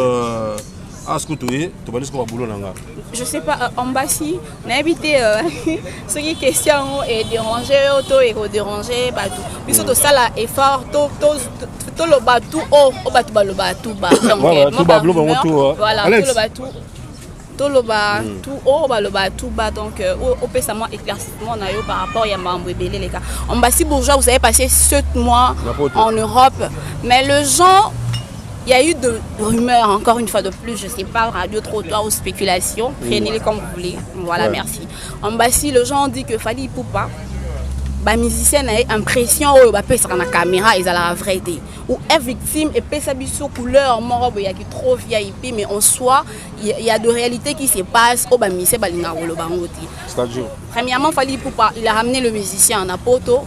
à ce que tu es tu vas dire qu'on va boulot nanga je sais pas en Bassi n'habiter ce qui est question et déranger auto et déranger bah tout puisque tout ça là effort tout le bateau au bateau ba le bateau ba donc voilà tout ba bleu ba tout voilà tout le bateau tout le bateau au ba le bateau ba donc au pésamment éclaircissement na yo par rapport ya mambo belé les gars en Bassi bourgeois vous avez passé 7 mois en Europe mais le gens il y a eu de rumeurs, encore une fois de plus, je ne sais pas, radio, trottoir ou spéculation. Prenez-les comme vous voulez. Voilà, merci. En Bassi, les gens ont dit que Fally Ipupa, les musiciens ont l'impression qu'ils sont la caméra, ils ont la vérité. Ou est victime et peut s'habiller couleur, il y a qui trop VIP, mais en soi, il y a de réalités qui se passent. C'est-à-dire premièrement, Fally Ipupa, il a ramené le musicien en apoto,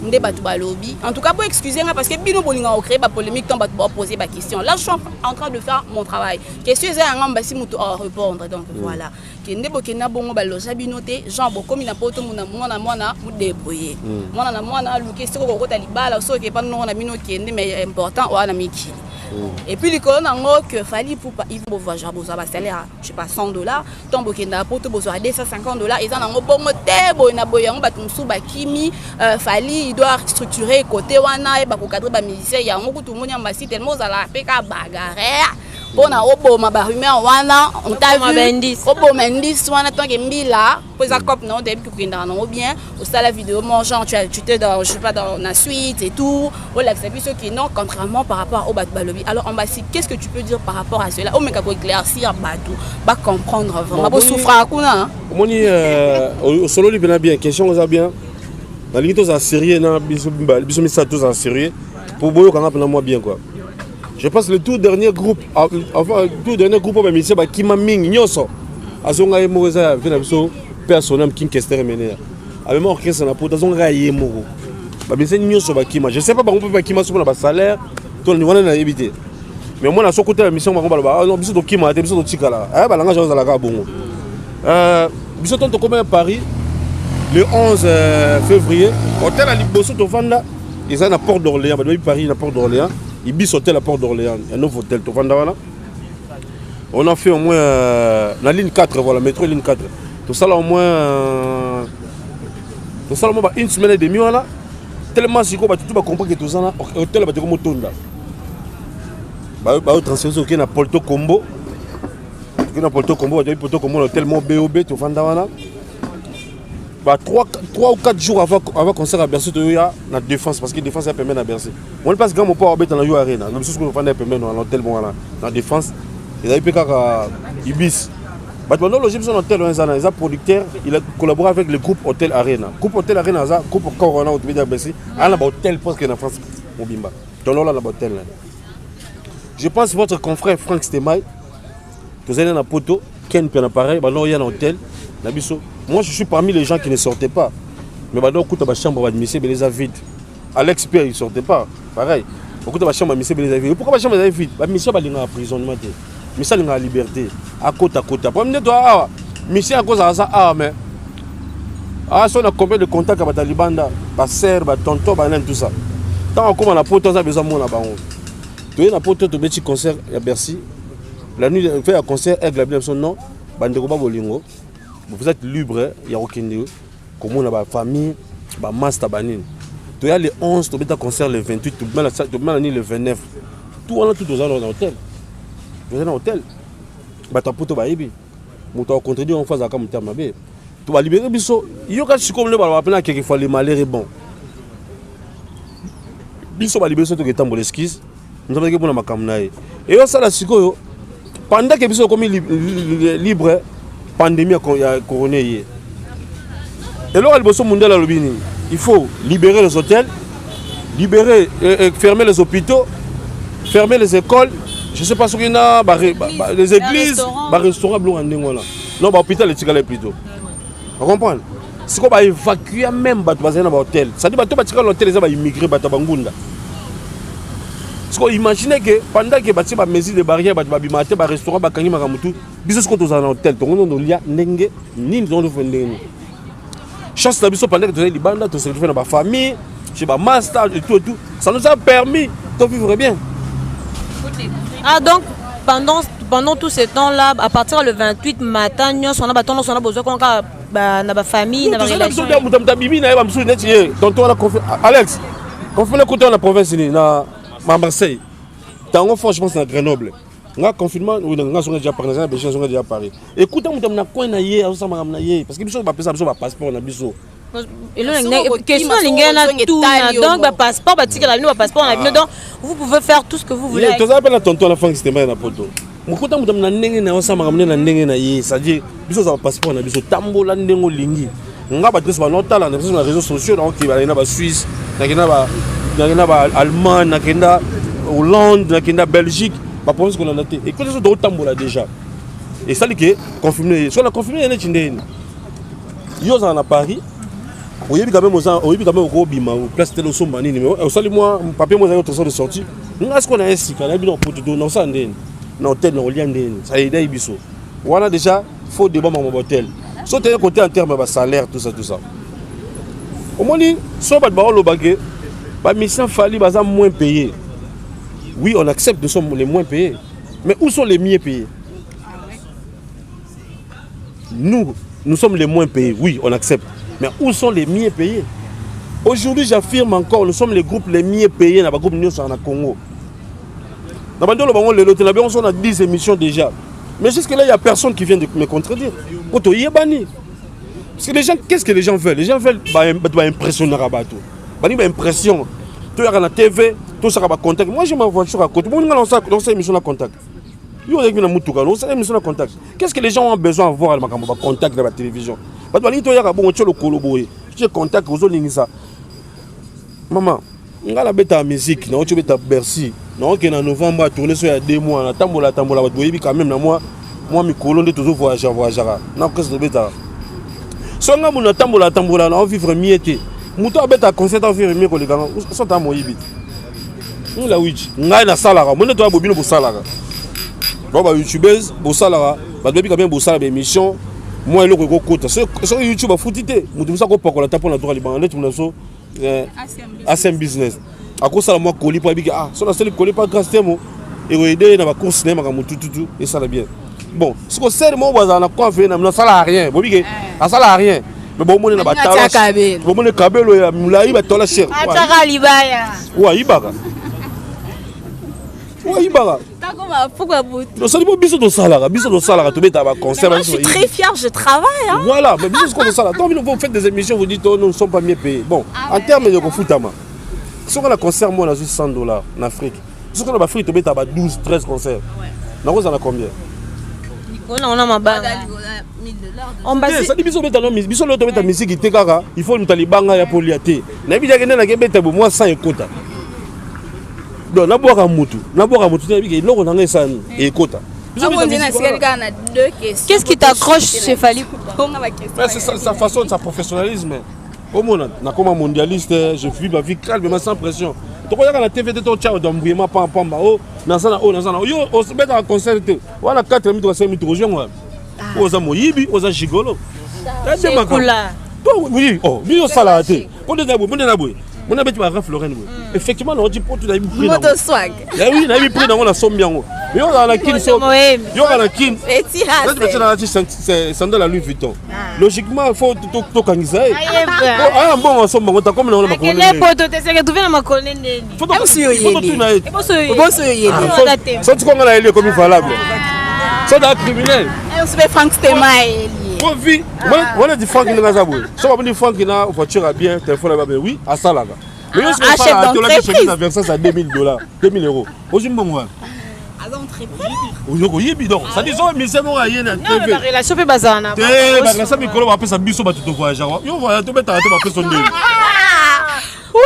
lobby. En tout cas, pour excuser, parce que Bino Bolinga a créé la polémique, on va poser ma question. Là, je suis en train de faire mon travail. Question est un ambassi à répondre. Donc voilà. Kende bokena bongo baloja binoté, Jean Bokomi na poto mona mu débrouiller. Mona luke siko ko talibala so ke pas non na bino kende mais important o na miki. Et puis les colonnes en que fallait pour ils vont voir un salaire je sais pas $100 tombe kenda pour te besoin $250 ils en ont bon moteur na boyango batumsu bakimi fallait il doit structurer côté wana et ba ko cadrer ba musicien ya ngo tout monde ambassi tellement za la peka bagarre bona oboma ba rumeur wana on t'a vu oboma indice wana tant que mbila pour ça cop non début que kenda non bien au ça la vidéo mon genre tu étais dans je sais pas dans la suite et tout on l'a vu ceux qui non contrairement par rapport au Balobi. Alors Ambassi, qu'est-ce que tu peux dire par rapport à cela? Oh mais kako éclaircir Badou, pas comprendre vraiment pas souffrir kuna. Moni au solo li bien question ça bien. Na lingi tous en sérieux na biso mi ça tous en sérieux pour boyo quand on moi bien quoi. Je pense le tout dernier groupe enfin tout dernier groupe ba monsieur ba kima mingi nyoso. Azonga ye moza vena biso personnel king kester mener. Avec moi orchestre na poto azonga ye moko. Ba monsieur nyoso ba kima. Je sais pas on peut ba kima sur na ba salaire. On a évité. Mais moi, sur côté de la mission, on va non, biso to kima, biso to tikala. Eh ba langa joza la ka bongo. Biso to comme à Paris le 11 février, hôtel à Liboso to Vanda, ils ont la porte d'Orléans, depuis Paris la porte d'Orléans, ils bis hôtel à porte d'Orléans, un nouveau hôtel to Vanda voilà. On a fait au moins la ligne 4 voilà, métro ligne 4. Tout ça là au moins une semaine et demie voilà. Tellement si quoi tout va comprendre que tout ça là hôtel va te comme tonda. Bah transférer au na Porto Combo. Na Porto Combo, depuis Porto Combo l'hôtel Mo BOB to Vanda wana. Bah 3 ou 4 jours avant concert à Bercy to ya na défense parce que défense a permis na Bercy. On passe grand mon pas habiter dans la arena. Même chose que Vanda permet dans l'hôtel bon là na défense. Ils avaient peka Ibis. Bah pendant le dans l'hôtel ils ont producteur, il a collaboré avec le groupe Hôtel Arena. Groupe Hôtel Arena ça groupe Corona au Tibet Bercy. À la hôtel parce que en France Mobimba. Dans là la hôtel là. Je pense que votre confrère Franck Stemay, vous allez dans la poteau, Ken peut en appareil, il y a un hôtel, moi je suis parmi les gens qui ne sortaient pas. Mais il y a une chambre de monsieur, les a vide. Alex Pierre, il ne sortait pas. Pareil. Beaucoup de chambre de monsieur, les a vide. Pourquoi la chambre est vide? Monsieur, il est en emprisonnement. Monsieur, il est en liberté. À côté. Pour me dire, monsieur, à cause de ça, mais. Si on a combien de contacts avec les talibans, les sœurs, les tontons, tout ça. Tant qu'on a la poteau, on a besoin de moi là-bas. Tu es dans un petit concert à Bercy. La nuit, on fait un concert avec la Bible. Non, vous êtes libre, il n'y a aucun deal. Comme on a ma famille, ma master banin. Tu es le 11, tu es un concert le 28, tu es le 29. Tout on a tout dans l'hôtel. Tu es dans l'hôtel. Tu es dans l'hôtel. Tu as contribué en face à la caméra. Tu vas libérer Bisso. Il y a comme le ballon qui faut les malheurs et bon. Bisso va libérer ce que tu as l'esquisse. Nous avons dit que et ça la sikoyo pendant que biso comme libre pandémie a couronné. Et là le mondial à l'obini, il faut libérer les hôtels, libérer fermer les hôpitaux, fermer les écoles, je sais pas ce qu'il y a les églises, les restaurants blancs là. Non, l'hôpital est tigalé plutôt. Vous comprenez? C'est qu'on va évacuer même dans l'hôtel. Ça dit que l'hôtel les immigrés Bangunda. Parce qu'on imagine que pendant que les mesures de barrières, les restaurants, les restaurants, bis ko tozana hotel to ngondo lia ndenge nini zondo fendeni chance na biso pendant que tozali libanda to se retrouver dans ma famille chez ma master et tout ça nous a permis de vivre bien. Ah donc pendant tout ce temps là à partir le 28 matin on a besoin qu'on a na famille na relation bibi na ba msu neti tonton la Alex on fait le côté la province ni na Marseille tango franchement c'est à Grenoble. Nga confinement ou nga songa déjà parler na besoin songa déjà parler écoute mutam na coin na ye ça ma na ye parce que biso ba pesa biso ba passeport na biso question lingana tout donc ba passeport ba tika la bino ba passeport na bino donc vous pouvez faire tout ce que vous voulez. Tu appelles la tonton la fin qui c'était na poto mukuta mutam na ndenge na ça ma na ndenge na ye ça dit biso za passeport na biso tambola ndengo lingi nga ba dresse ba notala na biso na réseaux sociaux donc ki ba na ba Suisse na kena ba Allemagne na kena Hollande na kena Belgique. Ma province qu'on a noté. Et quand ils sont dans le là déjà. Et ça, c'est confirmé. Soit la confirmé, il y a une il y a à Paris. Il y a quand même au Bima, au place de l'Ossomani. Au salut, moi, mon papier, moi, j'ai autre sorte de sortie. Nous, est-ce qu'on a un cycle? On a bien pour tout donner. On s'en donne. Non, tel, non, lien d'en. Ça y est, il biso. Voilà déjà, il faut débat dans mon hôtel. Soit tu as un côté en termes de salaire, tout ça. Au moins, soit pas de barreau le baguette, pas mission falli, moins payé. Oui, on accepte, nous sommes les moins payés. Mais où sont les mieux payés? Nous sommes les moins payés, oui, on accepte. Mais où sont les mieux payés? Aujourd'hui, j'affirme encore, nous sommes les groupes les mieux payés dans le groupe Nyos en Congo. Dans le Congo, on a 10 émissions déjà. Mais jusque-là, il n'y a personne qui vient de me contredire. Parce que les gens, qu'est-ce que les gens veulent? Les gens veulent impressionner à Bato. Une impression. Tu as la TV, tu as contact. Moi, j'ai ma voiture à côté. Moi, je lance une émission de contact. Qu'est-ce que les gens ont besoin de voir dans contact de la télévision? J'ai contact aux autres. Maman, on a la bête à musique, on a la Bercy. Non, en novembre, on a tourné sur 2 mois. On a tambola, quand même, moi, mes colons, toujours voyager. Non, qu'est-ce que c'est? Si on a tambola, on va vivre mieux. Mouton a bête à concert, on va vivre mieux que les gars. Sont à Moïbi. On a oui. On a la salara. On a toi bobino pour salara. Bon, YouTubeuse, pour salara. Bah, depuis quand même pour salara émission. Moi, il y a le côté. Sur YouTube, a foutité. Mouton ça qu'on parle la tape on a droit libre. On est tout le monde ASM business. À cause ça moi colis pour habiter. Ah, sur la seule colis pas grâce temo. Et aider dans la course cinéma comme tout et ça va bien. Bon, ce que c'est moi on a quoi faire na ça là rien. Bon bigue. Ah ça là rien. Mais bon on est na batala. Bon on est kabelo ya mulayi batola cher. Ataka libaya. Wa ibaka. Wa ibaka. Pourquoi vous? Non, ça dit pas biso do salaire, tu mets ta concert. Je suis très fier, je travaille. Hein? Voilà, mais biso comme ça. Donc vous faites des émissions, vous dites oh, nous ne sommes pas mieux payés. Bon, en termes de footama. Si on a un concert, moi, on a juste $100 en Afrique. Si on a en Afrique, tu mets 12, 13 concerts. Non, vous en avez combien? On a ma banque. On base. Ça dit biso beta non, biso l'autre beta musique qui tekaka. Il faut nous talibanga ya poliaté. Na bi jakene na kebeta bo moi 100 ekota. Donc na boka mutu na bi ke loko na ngesa et ekota. Qu'est-ce qui t'accroche chez Fally? C'est sa façon, sa professionnalisme. Au monde, on a comme un mondialiste, je vis ma vie calmement sans pression. Tu regardes la TV, tu as un bruyement, pam, pam, oh, Nazana, yo, on se met dans un concert, on a 4 minutes, 5 minutes, on a Moyibi, on a Gigolo. C'est cool là. Oui, oh, lui, on s'en a raté. On est d'abord. On a mis ma ref Lorraine. Effectivement, on dit pour tout le monde. Moto swag. Oui, on a mis pris dans la somme bien. Mais on a la kin, on a la kin. C'est sandal à Louis Vuitton. Logiquement, il faut tout organiser. Ah bon, ensemble, on t'a comme on a ma collègue. Les potes, tu sais que tu viens de ma collègue. Faut tout tourner. Bon, ça tu connais la comme valable. Ça d'un criminel. On se fait Frank Stemaï. On a dit Franck qui n'a pas joué. Si on a dit Franck qui n'a voiture à bien, téléphone à bien, oui, à ça là. Mais on se fait un versage à $2000, 2000 euros. Aujourd'hui, bon, à l'entreprise. Oui, bidon. Ça dit, mais c'est bon, il y a une TV. La relation est basée en avant. Ça me colle, on appelle ça biso, tu te voyages. On va te mettre à la tête, son deux. Oui!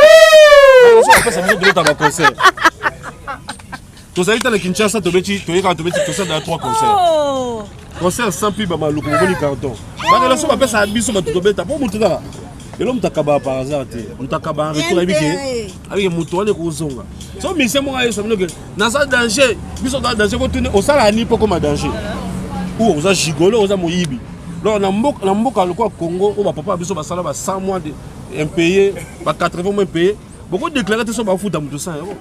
On appelle ça biso, tu te mettre à concert. Tu sais, tu as le Kinshasa, tu as dans 3 concerts. Concert sans pub, ma loup, on carton. La relation appelle ça biso, tu te mets à la et l'homme t'a kababa par hasard, on t'a kababa en retour avec un mouton et Kozonga. So, mais c'est moi, ça me dit que dans un danger, ils sont dans danger, vous tournez au salaire, ni pas comme un danger. Ou on a Gigolo, on a Moyibi. Là, on a Mboka, le Congo, on va papa, ils sont à 100 mois impayés, 80 mois impayés. Beaucoup de déclarés sont à foutre à 100 euros.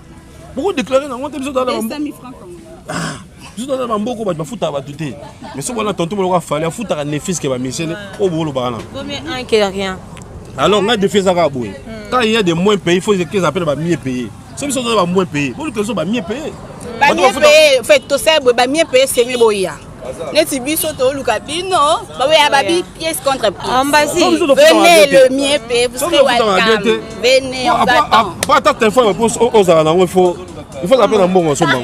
Beaucoup de déclarés, on a besoin d'aller. Juste dans le Mboka, on va foutre à tout. Mais si on a tantôt, on va faire foutre à Nefis qui va missionner au boulot. Combien un qui n'a rien? Alors, on a des faits à rabouer. Quand il y a des moins payés, il faut qu'ils appellent mieux payés. Ceux qui sont moins payés, pour qu'ils soient mieux payés. Mieux payés, fait tout ça, mieux payés, c'est le boya. Les biso to lukabino, babi pièce contre pièce. Venez le mieux payé, vous serez welcome. Venez, on va. Pas ta téléphone aux arabes, il faut appeler un bon ensemble.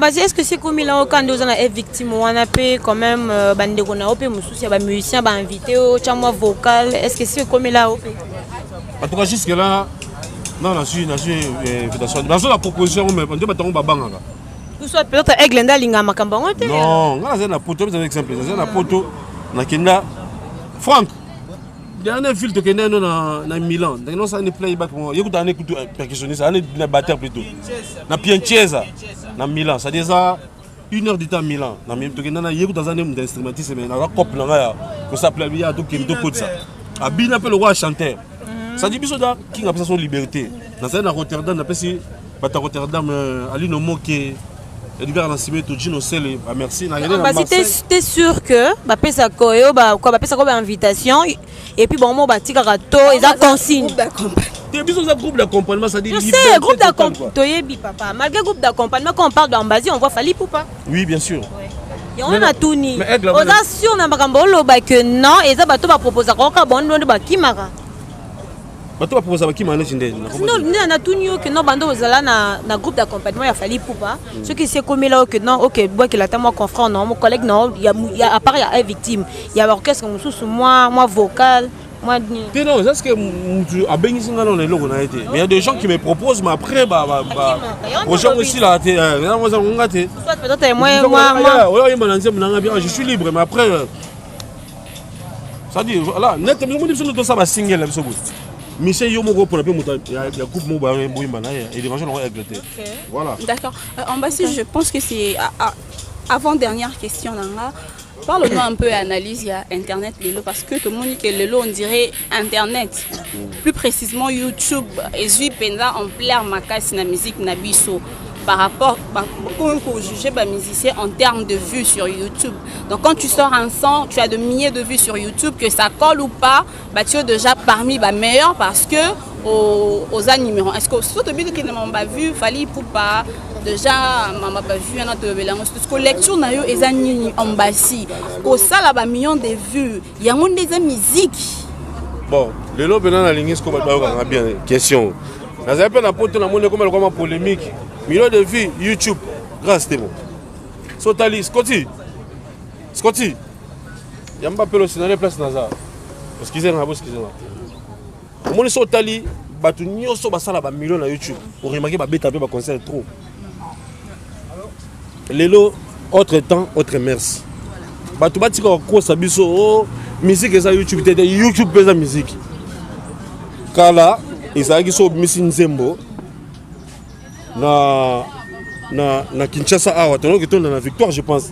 Est-ce que c'est comme il a quand on a victime on a payé quand même bande qu'on a opé musicien ba musicien ba invité au chambre vocal, est-ce que c'est comme il a opé? En tout cas jusque là non la invitation dans la proposition mais on doit tomber babanga. Tout soit peut-être Eglenda linga makamba ngote. Non, on a un poto, c'est un exemple, c'est un poto na kenda Franck. Dernier filtre que nous dans Milan, nous ça ne playback moi. Il y a écoute percussionniste, on est batteur plutôt. Na Pianchesa, na Milan, ça déjà 1 heure de temps Milan. Na même to que na il y a dans un instrumentiste mais na cop na ya que ça plaît bien tout qui tout ça. Abina appelle le roi chanteur. Ça dit biso da qui a son liberté. Dans un Rotterdam on appelle Bata Rotterdam, Ali Nomoke, Edgar Nassime, Tujino Sele, merci. T'es sûr que Bapesa Koyo, Bapesa Koyo invitation, et puis bon, Batika Rato, ils ont consigne. Tu as besoin d'un groupe d'accompagnement, ça dit. Je sais, groupe d'accompagnement. Papa. Malgré groupe d'accompagnement, quand on parle d'Ambazi, on voit Fali Poupa. Oui, bien sûr. Et on a tout ni. On a sûr que non, et ça va proposer à bon nom de Bakimara. Bato va proposer à Bakimara. Non, on a tout ni que non, bando zala na groupe d'accompagnement, il y a Fali Poupa. Ce qui s'est commis là, que non, ok, moi qui l'attends, moi confrère, non, mon collègue, non, il y a à part il y a une victime, il y a l'orchestre, moi vocal. Non, c'est que il y a des gens qui me proposent, mais après, aussi là, je suis libre, mais après, ça dit, voilà, ça va single. Michel Yomoro pour la coupe et les gens voilà. D'accord. Je pense que c'est avant dernière question là. Parle-nous un peu analyse il y a Internet Lelo parce que tout le monde dit que Lelo on dirait Internet. Plus précisément YouTube et Zui Penda en plein makas na musique na biso par rapport pour juger les musiciens en termes de vues sur YouTube. Donc quand tu sors un son, tu as de milliers de vues sur YouTube, que ça colle ou pas, tu es déjà parmi les meilleurs parce que aux numéros. Est-ce que surtout que tu n'as pas vu, Fali Poupa déjà mama pas vu un autre belango parce que lecture na yo ezani embassy ko sala ba millions de vues il y a monde des musique bon lelo bena na lingi sko ba ba bien question na za pe na poto na monde comme polémique millions de vues YouTube grâce temo sotali Scotty yamba pelo sinale place naza parce qu'ils ont na monde sotali batu nyoso basala ba millions na YouTube pour remarquer ba beta pe ba concert trop. Lelo, autre temps, autre merci. Tu vas dire que musique est YouTube, YouTube est la musique. Car là, ils ont dit que Nzembo na Kinshasa awa, tu as dans la victoire, je pense.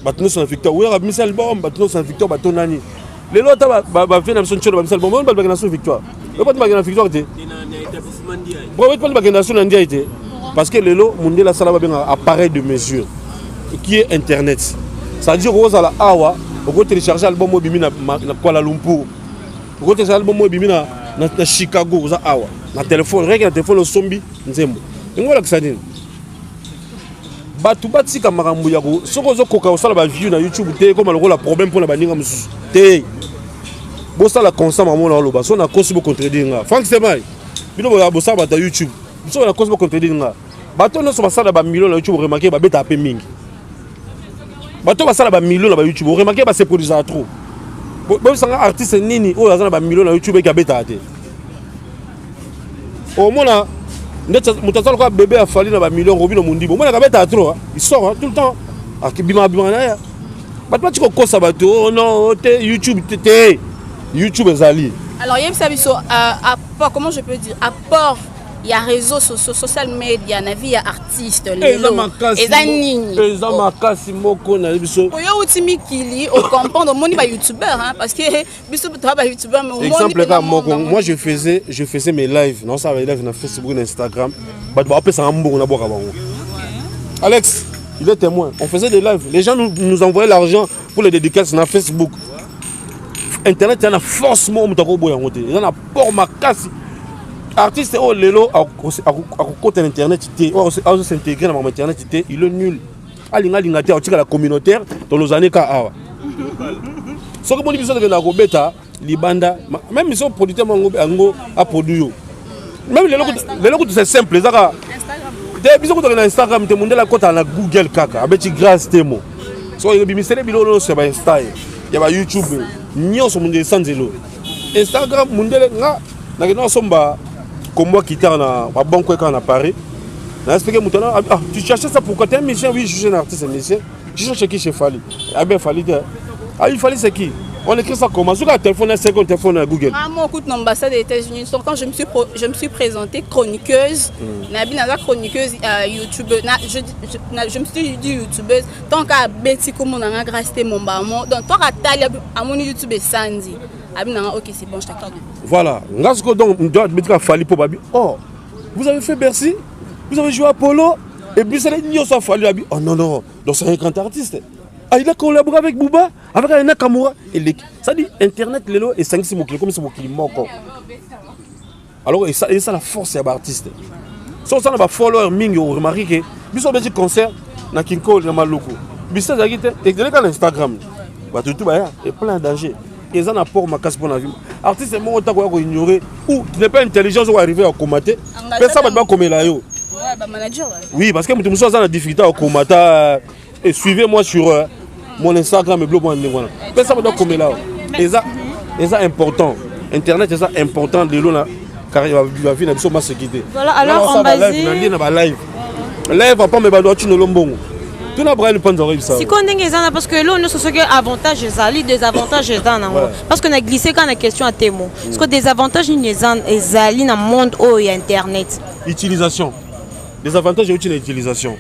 Batno sur la victoire. Oui, il y a album, batno sur la victoire, batno nani. Lelo, tu vas faire une chanson de album, on va pas sur la victoire. On va pas la victoire. On va pas la sur la parce que Lelo, Mundela Salaba bien un appareil de mesure qui est Internet. Ça veut dire que vous allez awa, vous télécharger l'album mobile na Kuala Lumpur, vous télécharger l'album mobile na Chicago, vous awa, na téléphone, rien que na téléphone le zombie, nzembo. Ngola que ça dit. Batu bati kamarambu yako, soko zo koka osala ba view na YouTube te comme le problème pour la baninga mususu. Te. Bo sala constant maman na loba, so na kosi bo contredire nga. Frank Semai. Bino bo sala ba YouTube. So na kosi bo contredire nga. Bato no so basala ba millions na YouTube remarquer ba beta pe mingi. Bato basala ba millions na ba YouTube remarquer ba se produire trop. Bo sanga artiste nini o azana ba millions na YouTube ki beta te. Au moins Moutassal quoi bébé a fallu dans ba millions robino mundi. Bon moi na beta trop, il sort tout le temps. Akibima bima na ya. Bato tu ko ça bato non te YouTube te YouTube ezali. Alors yem sabiso apport, comment je peux dire, apport. Il y a réseaux sociaux, social media, il y a artistes, les lots, les anignes. Les amakasi moko na biso. Oyo utimi kili au comprendre mon ba youtubeur hein parce que biso ba youtubeur mais exemple là moi je faisais mes lives, non ça va live na Facebook et Instagram. Ba appeler ça mbongo na boka bango. Alex, il est témoin. On faisait des lives, les gens nous envoyaient l'argent pour les dédicaces na Facebook. Internet il y a forcément mutako boya ngote. Il y a port makasi. Artiste oh lelo à côté internet il s'intégrer dans internet il est nul alinga linga te otika la communautaire dans nos années ka awa ce que boni biso de la robeta libanda même ils sont producteurs mango a produit même lelo c'est simple zaka de biso ko na Instagram te mundela kota na Google kaka abeti grâce temo so il bimisele bilolo c'est ba Insta ya ba YouTube nyonso mundele sanzelo Instagram mundele nga na kena somba comme moi qui t'en a à bon quoi quand on a Paris. Tu cherchais ça pourquoi tu es un musicien? Oui, je suis un artiste, un musicien. Je cherche qui chez Fali. Ah ben Fali, il Fali c'est qui? On écrit ça comment? Sur le téléphone, c'est le téléphone à Google. Ah moi écoute l'ambassade des États-Unis. Quand je me suis présentée chroniqueuse, Nabi chroniqueuse YouTube. Je me suis dit youtubeuse. Tant qu'à Betty comme on a grâce mon bâton. Donc tant qu'à Talia à mon YouTube Sandy. Ok, c'est bon, je t'accorde. Voilà. Donc, on doit mettre à Fali pour Babi. Oh, vous avez fait Bercy? Vous avez joué à Polo. Et puis ça a fallu. Oh non, non. Donc c'est un grand artiste. Ah, il a collaboré avec Bouba, avec Aina Kamura. Ça dit Internet, Lelo et 5 mots comme c'est mon qui manque. Alors, et ça la force des artistes. Si on a des followers, vous remarquez que si on a des concerts, na Kinko, na Maluku. Si on a des Instagram, il y a plein de dangers. Et ça n'a pas de casse pour la vie. Artiste, c'est mon temps qu'on ignorer ou qui n'est pas intelligent ou arriver à commater. Mais ça va pas comme là. Oui, parce que je suis en difficulté à commater. Et suivez-moi sur mon Instagram et blog. Mais ça va pas comme là. Et ça c'est important. Internet c'est ça important de l'eau là. Car il va venir sur ma sécurité. Voilà, alors on va live. Live va pas me battre tu ne l'ombon. Tu n'as pas le pan d'oreille ça. Si on est parce que là nous sommes avantages et désavantages parce qu'on a glissé quand la question à témoin. Parce que des avantages ni ezali dans monde où il y a internet. Utilisation. Des avantages et l'utilisation.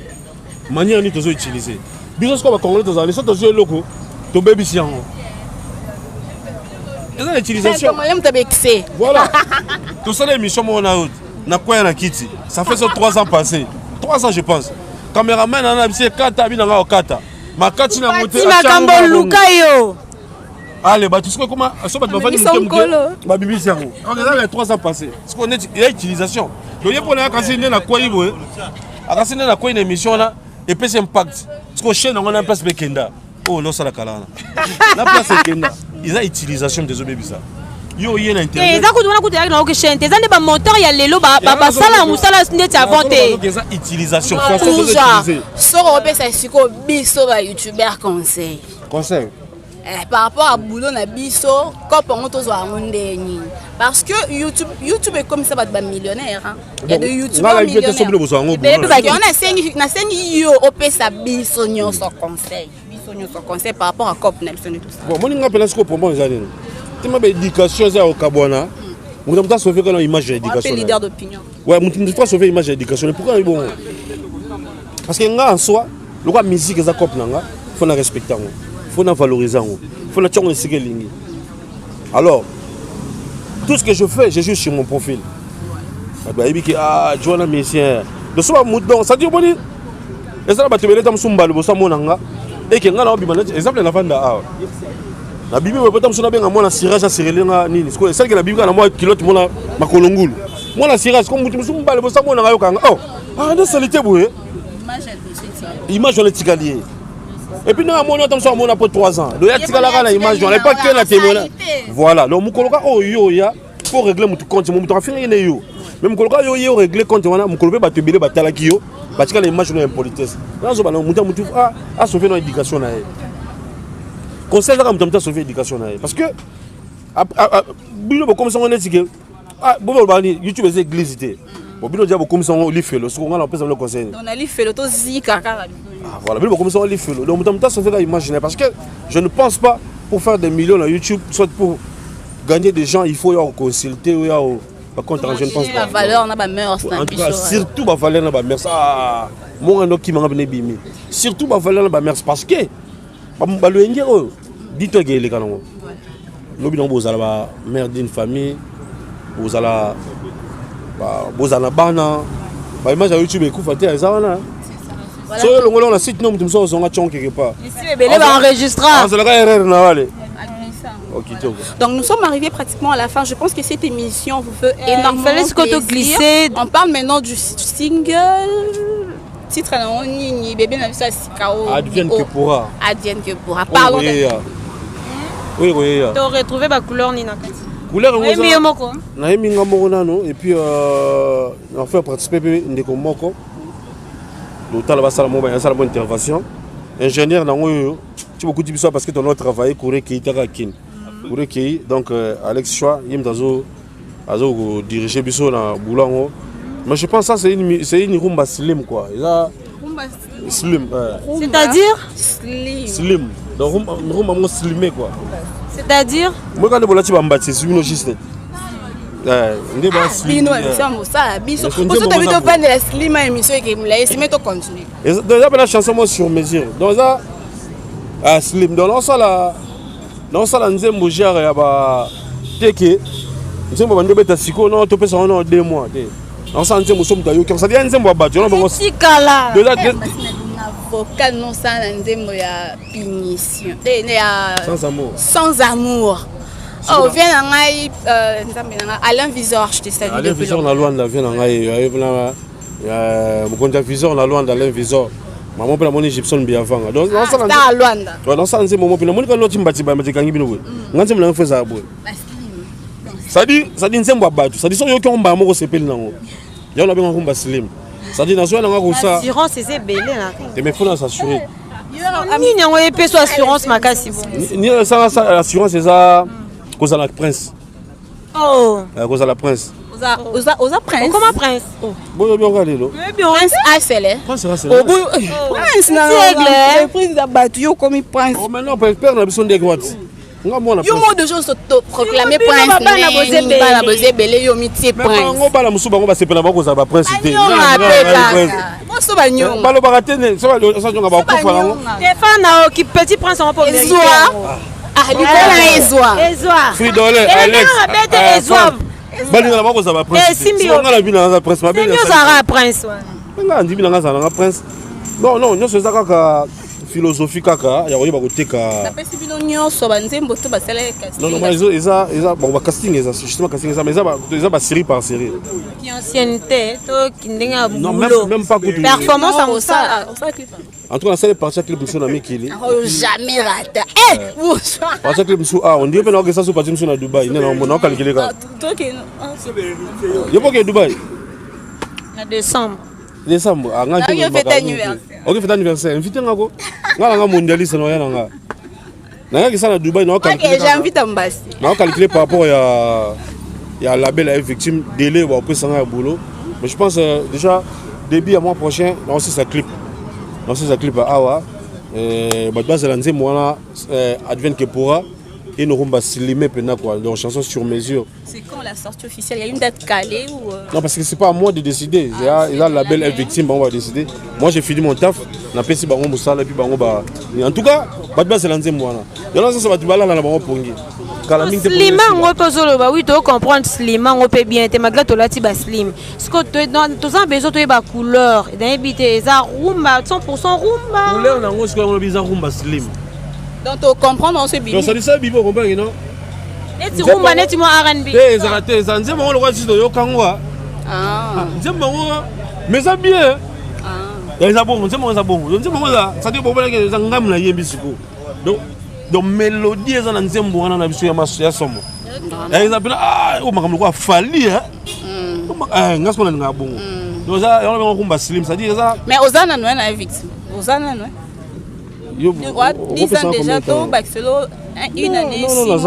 Manière ni toujours utiliser. Bisous comme congolais dans les autres yeux locaux. To baby sian. Et ça l'utilisation. Voilà. Tout ça les missions on a eu. Na quoi na kiti. Ça fait 3 ans passés. 3 ans je pense. Caméraman on a bisé kata bina nga okata. Makati na moté. Makambo lukayo. Allez, bah tu sais comment ça va te faire ma bibi sian. On est les 3 ans passés. Ce qu'on est l'utilisation. Donc il faut na kasine na quoi ibo. Akasine na quoi une émission là. Et puis c'est impact. Parce que chez nous, on a une place de Kenda. Oh, non, ça la calana. La place de Kenda. Ils ont utilisation des obés bizarres. Yo, il y a l'Internet. Et ça, quand on a écouté avec nos chaînes, ils ont des moteurs, il y a les lots, ça la moussala, c'est inventé. Ils ont utilisation. Sur Europe, c'est ce que biso va youtubeur conseil. Conseil. Par rapport à boulot na biso, comme on tous va mondeni. Parce que YouTube est comme ça va être millionnaire. Il y a des youtubeurs millionnaires. On a saigné yo au pesa biso nyo son conseil. Biso nyo son conseil par rapport à Cop Nelson et tout ça. Bon, moi je rappelle ce que pour moi les années. Tu m'as éducation ça au Kabwana. On a sauvé quand image d'éducation. Leader d'opinion. Ouais, on doit sauver image d'éducation. Pourquoi bon? Parce que nga en soi, le quoi musique ça Cop nanga, faut la respecter. Il faut valoriser, il faut la tirer. Alors, tout ce que je fais, je joue sur mon profil. Ah, Joana Messien. De ce moment, ça dit, et ça va te mettre dans son bal, et que là, exemple, la fin de la Bible, peut être bien à moi, la cirage à serrer les celle que la Bible, à moi, kilote, moi, ma colongoule. Moi, la cirage, comme tu me bal, ça, moi, oh, ah, la saleté, boué. Image, on est tigalier. Et puis nous avons après 3 ans. Il y a la image, on n'est pas que la témoignage. Voilà. Donc nous avons pour régler mon compte, nous avons fait rien. Mais nous avons régler compte, nous avons fait battre les batailles qui ont parce que l'image est impolitesse. Nous avons sauvé notre éducation. Conseil là, nous avons sauvé l'éducation. Parce que comme ça on est dit que YouTube est église. Bon, bien dire comme ça on lit fait le ce qu'on a appelé le conseil. On a lit fait le to zika. Voilà, bien comme ça on lit fait le. Donc on se fait imaginer parce que je ne pense pas pour faire des millions à YouTube soit pour gagner des gens, il faut y consulter ou par contre je ne pense pas. La valeur n'a pas meilleure surtout la valeur n'a pas meilleure. Ah, mon nom qui m'a bien bimé. Surtout la valeur n'a pas meilleure parce que ba le ngero dis-toi que les canons. Nous bien vous allez la mère d'une famille, vous allez bozana bana ba image à YouTube ekufa te ezana so le ngolo na site nom tumso zonga chon quelque part ici bébé va enregistrer c'est la erreur na wale. Donc nous sommes arrivés pratiquement à la fin. Je pense que cette émission vous fait énormément plaisir. On parle maintenant du single titre non ni bébé na ça sikao advienne que pourra parlons de oui tu retrouver ba couleur ni na kati couleur na eminga moko nano et puis on fait participer ndeko moko l'hôtel va sala mo ba sala bonne intervention ingénieur nango yo tu beaucoup dit ça parce que ton autre travailler courir qui ta kin courir qui donc Alex Choix yim dazo azo diriger biso na boulango mais je pense ça c'est une rumba slim quoi là slim c'est-à-dire slim donc rumba mo slimé quoi. C'est-à-dire moi quand bolati ba mbati c'est une juste ndé ba slim bino émission ça biso pour tout habiter au fan de la slim émission et que la essayer to continuer déjà la chanson moi sur mesure donc ça slim donc ça la nzembo gère ya ba teke nzembo ba ndobeta siko non to pesa on 2 mois On s'en tient, nous sommes d'ailleurs. Ça dit un zémo à battre. Vocal non sans un zémo ya punition. Sans amour. Sans amour. Oh, viens Alain Visor, je te salue. Alain Visor, on a loin de la vie. On a Visor, on a loin d'Alain Visor. Maman peut la monnaie Gibson bien avant. Donc on s'en à Luanda. Dans ça on moment puis la monnaie quand l'autre mbati ba mbati kangi bino. Nganze mla fait ça boy. Ça dit nzembo battu. Ça dit so yo ki mba moko sepeli nango. Ya on a bien komba slim. Ça dit nazo na ko ça. Assurance c'est belé là. Et mais faut s'assurer. Ni nyango epé so assurance makasi bon. Ni ça assurance c'est ça cause à la prince. Oh. Cause à la prince. Oza prince. Comment prince? Bon bien regardé là. Prince Asele. Prince Asele. Prince na le prince da battu yo comme prince. Oh maintenant père na besoin de quoi? Nga mona. Yo mo de gens s'auto proclamer prince. Bana boze belé yo mitié prince. Mais ngo bala musuba ngo ba sepela ba cause ba prince té. Mo so ba nyonga. Balo ba katene so ba nyonga ba kufa lango. Stefano qui petit prince on peut mériter. Ah, Nicolas Ezwa. Fridolé Alex. Ezwa. Balinga ba cause ba prince. Nga la bina nga prince mabe. Yo sera prince. Nga ndi bina nga za prince. Non, nyoso eza kaka philosophie kaka ya koyeba koteka. Napesi bino nyonso banzembo to basala casting. Non, mais ils bon ba casting justement casting mais ils ba série par série. Qui ancienneté to kindenga boulot. Non, même pas que performance en ça. En tout cas, ça est parti clip sur na Mikili. Jamais raté. Bonsoir. Parti clip sur on dit que ça se passe sur na Dubaï, on a calculé ça. Toi qui Yo pas que Dubaï. En décembre. Décembre, on fait anniversaire. OK, fait anniversaire. Invité ngako. Ngala mondialiste no ya nga. Na nga na Dubaï no calculer. J'ai envie d'embasser. Na calculer par rapport ya label à victime délai ou après ça boulot. Mais je pense déjà début à mois prochain, on sait ça clip. On sait ça clip à Awa. Base de l'anzé moi advient que pourra et nous rumba slimé pendant quoi leur chanson sur mesure. C'est quand la sortie officielle, il y a une date calée ou Non parce que c'est pas à moi de décider. Il y a la label est victime, on va décider. Moi j'ai fini mon taf, na pesi bango musala puis bango ba. En tout cas, base de l'anzé moi là. Il y a ça va tu bala na bango pongi. Slim ngo tozolo ba oui to comprendre slim ngo peut bien te malgré to lati ba slim. Ce que to ça besoin to ba couleur dans habité ça rumba 100% rumba. Couleur na ngo ce qu'on besoin rumba slim. Donc tu comprends on se bibi. Donc ça dit ça bibi comprendre non? Neti rumba neti mo R&B. Ezalate ça nzembo ngo lokwa sido yo kangwa. Nzembo ngo mais ça bien. Ya za bongo nzembo za bongo. Nzembo ngo ça dit bobela ke za ngam na yembi siko. Donc mélodie eza na nzembo wana na biso ya somo. Ils appellent o makamlo kwa fali hein. Ngasko na nga bongo. Donc ça on va kumba slim ça dit ça. Mais Ozana no na victime. Ozana no. Yo 10 ans déjà to Baxelo une année. Non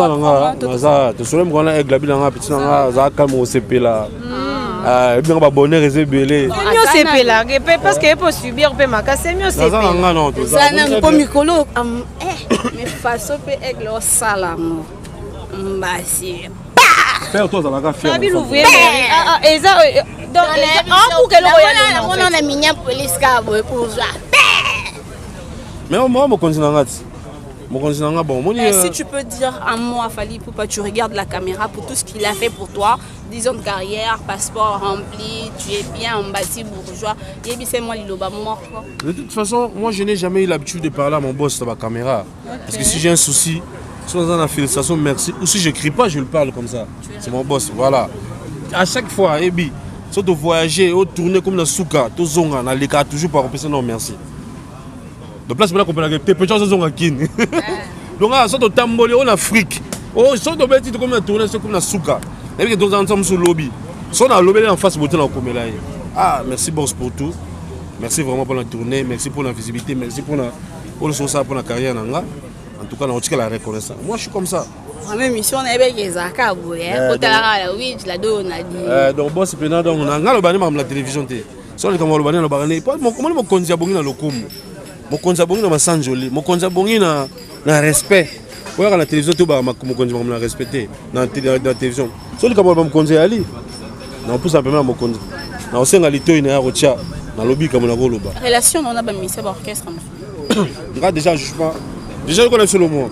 ça te souviens qu'on a avec la bille nga petit nga za calme au CP là. Bien ba bonheur ezebele. Mieux CP là parce que peut subir peut makase mieux CP. Ça non tout ça. Ça na ko mikolo mais façon peut avec le salamo. Mbasi. Père toi ça va ka faire. Abi l'ouvrier. Eza donc pour que le on a minya police ka boy pour ça. Mais moi mon continent ngati. Mon continent nga bon. Si tu peux dire un mot à Fally Ipupa, tu regardes la caméra pour tout ce qu'il a fait pour toi, 10 ans de carrière, passeport rempli, tu es bien en bâti bourgeois. De toute façon, moi je n'ai jamais eu l'habitude de parler à mon boss sur la caméra. Parce que si j'ai un souci, soit dans la félicitation, merci, ou si je ne crie pas, je le parle comme ça. C'est mon boss, voilà. À chaque fois, Ebi, soit de voyager, ou tourner comme dans Souka, tout zonga, dans les cas, toujours par repasser, non merci. De place, on a des petits zonga kin. Donc, soit de tambolé en Afrique, soit de mettre comme la tournée, comme dans Souka. Et puis, nous sommes sur le lobby. Soit dans le lobby en face, on a Ah, merci boss pour tout. Merci vraiment pour la tournée, merci pour la visibilité, merci pour la carrière. En tout cas, on a la reconnaissance. Moi, je suis comme ça. La mission est avec les acabos. Oui, je la donne. Donc, boss, on a la télévision. Si on est comme on a comment on a bongi na lokumu. Mon konza bongi na masanjoli, mon konza bongi na respect. Pour la télévision, tout ba mon konza na respecter dans la télévision. Si on est comme on konza ali. Na pousse un peu mon konza. Na osenga lito ina ya rocha. Na lobby comme na goloba. Relation on a ba mission orchestre. Là déjà je pas. Déjà je connais le mot.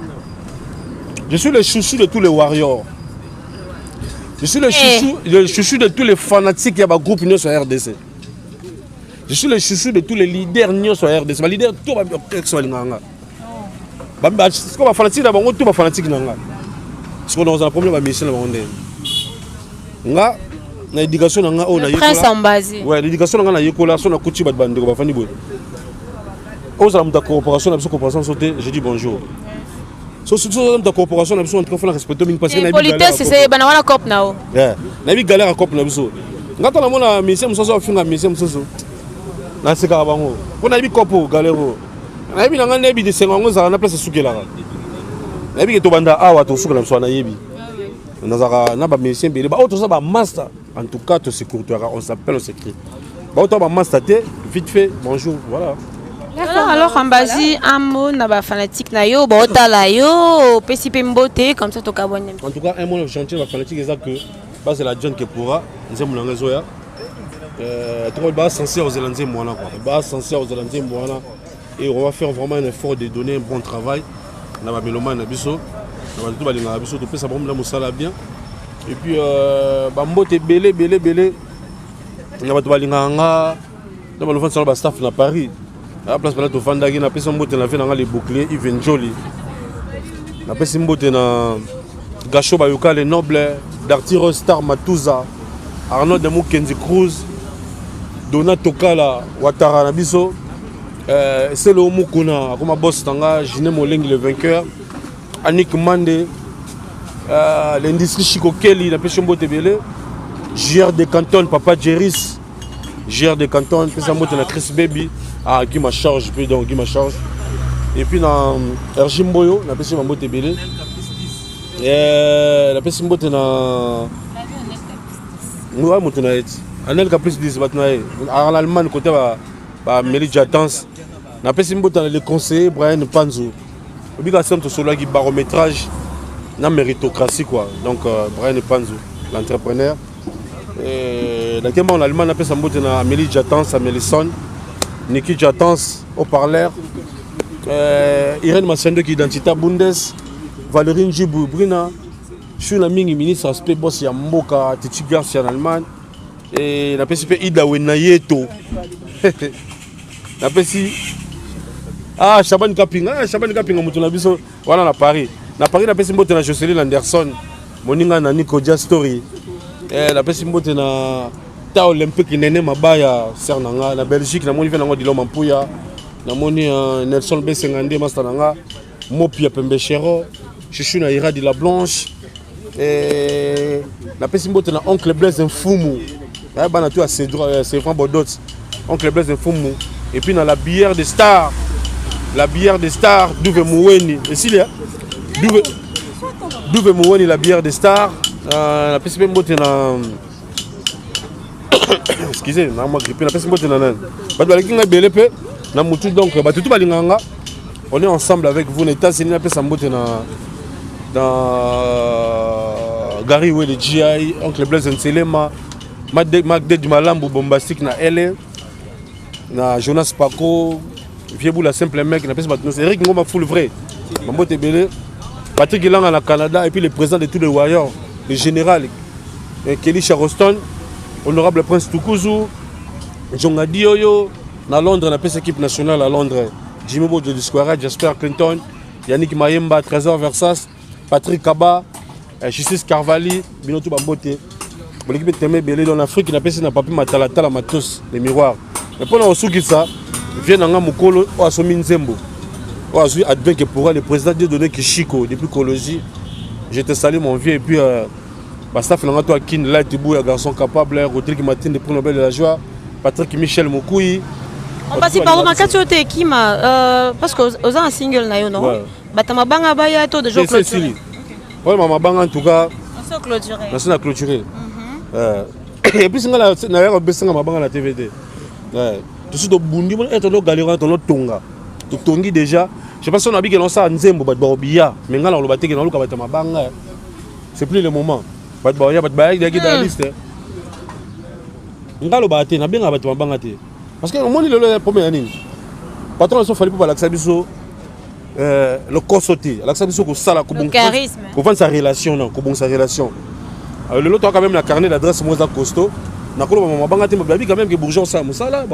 Je suis le chouchou de tous les warriors. Je suis le chouchou de tous les fanatiques qui ont un groupe Union sur RDC. Je suis le chouchou de tous les leaders Union sur RDC. Les leaders, tout va bien sur l'Inganga. C'est comme un fanatique d'abord, tout va fanatique d'Inganga. Parce qu'on a un problème avec Michel Mandé. Nga, na éducation na nga o na prince Ambazé. Ouais, l'éducation na nga na yekola so na kuchi bat bande ko ba fani boy. On a une coopération, on a coopération sauté, je dis bonjour. Si on a une coopération, on a besoin de respecter parce que politesse c'est banana cop nao. Ouais, na bi galère cop na biso. Ngata na mona mission musoso finga mission musoso. Na seka bango. On a bi copo galère. Na bi na nga nebi de sengongo za na place sukela. Na bi ke to banda awa to sukela so na yebi. Nazara na ba mission bele ba auto ça ba master. En tout cas to sécuritaire, on s'appelle au secret. Ba auto ba master vite fait, bonjour, voilà. Alors Ambazé un mot na ba fanatique na yo botala yo pesi pembote comme ça to kabonne. En tout cas un mot gentil ba fanatique exact que c'est la jeune qui pourra nzemu na ngazoya to ba censé aux Zélandais moana quoi. Ba censé aux Zélandais moana et on va faire vraiment un effort de donner un bon travail na ba meloma na biso na ba tout ba linga biso to pesa ba mo sala bien et puis ba mbote belé na ba to ba linga nga na ba lofan sala ba staff na Paris. À la place de la Fandagi, na pesi mbote na fait les boucliers Yves Njoli. Na pesi mbote na Gacho Bayoka les nobles, Dartiro Star Matuza, Arnaud de Mukenzi Cruz, Donato Kala Ouattara na biso, c'est le Mukuna comme boss tanga, Jine Moleng le vainqueur, Annick Mande, l'industrie Chico Kelly na pesi mbote belé, JR de Canton Papa Jeris, JR de Canton pesi mbote na Chris Baby. Ah, qui m'a charge, puis donc qui m'a charge. Et puis dans Erjimboyo, la personne m'a monté belé. Et la personne m'a monté dans. Nous avons monté dans. En elle, plus 10 batnaï. En Allemagne, côté bah Mélie Jatans. La personne m'a monté dans le conseiller Brian Panzo. Obligation de cela qui barométrage, la méritocratie quoi. Donc Brian Panzo, l'entrepreneur. Et dans quel moment en Allemagne, la personne m'a monté dans Mélie Jatans, à Mélisson. Niki Jatans, haut-parleur, Irène Massendo qui est identité Bundes, Valérie Njibou Brina, je suis la ministre aspect boss ya Mboka, Titi Garcia en Allemagne, et la PCP Ida Wenayeto. La PCP Chaban Kaping, Moutouna Biso, voilà à Paris. À Paris, la PCP na Jocelyne Anderson, Moninga na Nico Dia Story, la PCP na olympique nene mabaya sernanga na Belgique na moni venango dilo mampuya na moni Nelson Bessengande mastananga mopia pembechero chuchu na ira de la blanche et la pesimbote na oncle Blaise Mfumu ya bana tu a c'est Franck Bodot oncle Blaise Mfumu et puis dans la bière des stars Douve Mouweni et s'il y a Douve Mouweni la bière des stars la pesimbote na excusez, na moi grippé la personne botte nanan. Ba ba kinga belepe na mutu donc ba tutu balinganga. On est ensemble avec vous les États-Unis na pesa mbote na dans Gary Way le GI, oncle Blaise Nselema, Magde du Malambo bombastique na LA. Na Jonas Paco, Viebou la simple mec na pesa batno Eric Ngoma full vrai. Mbote belé. Patrick Ilanga na Canada et puis le président de tous les Warriors, le général Kelly Charleston. Honorable Prince Tukuzu, Jongadi Oyo, à Londres, la équipe nationale à Londres, Jimmy Bojo du Square, Jasper Clinton, Yannick Mayemba, Trésor Versas, Patrick Kaba, Chisis Carvali, Binotou Bambote. L'équipe est aimée belé dans l'Afrique, n'a pas pu matalata la matos, les miroirs. Mais pendant que ça, vient dans Mukolo, ou à Somin Zembo, ou à Advent qui pourra le président de donner Kishiko, depuis Cologie. Je te salue mon vieux et puis. Staff n'a pas kin là Tibou un garçon capable Rodrigue Martin de prix Nobel de la joie Patrick Michel Mokoui on passe par ma carte de Kima parce que aux un single na yo non batama banga baya to de jour clôturé ouais maman banga en tout cas on s'est clôturé on s'est clôturé et puis singa na ya besenga mabanga na TVT tout ce do bundi mon et to galera to tonga to tongi déjà je sais pas si on a dit que non ça nzembo bat bobia mais ngala lo bateke na lo ka batama banga c'est plus le moment. Pas de barrière, pas de barrière, il y a dans la liste. On va le battre, on a bien abattu en bangaté. Parce que au moins, il y a le premier année. Patron, il faut faire pour l'accès le corps sauté. L'accès au sala, le charisme. Pour vendre sa relation, non, pour sa relation. Le lot, quand même, la carnet d'adresse, moi, costaud. On a quand même que bourgeois, ça, là,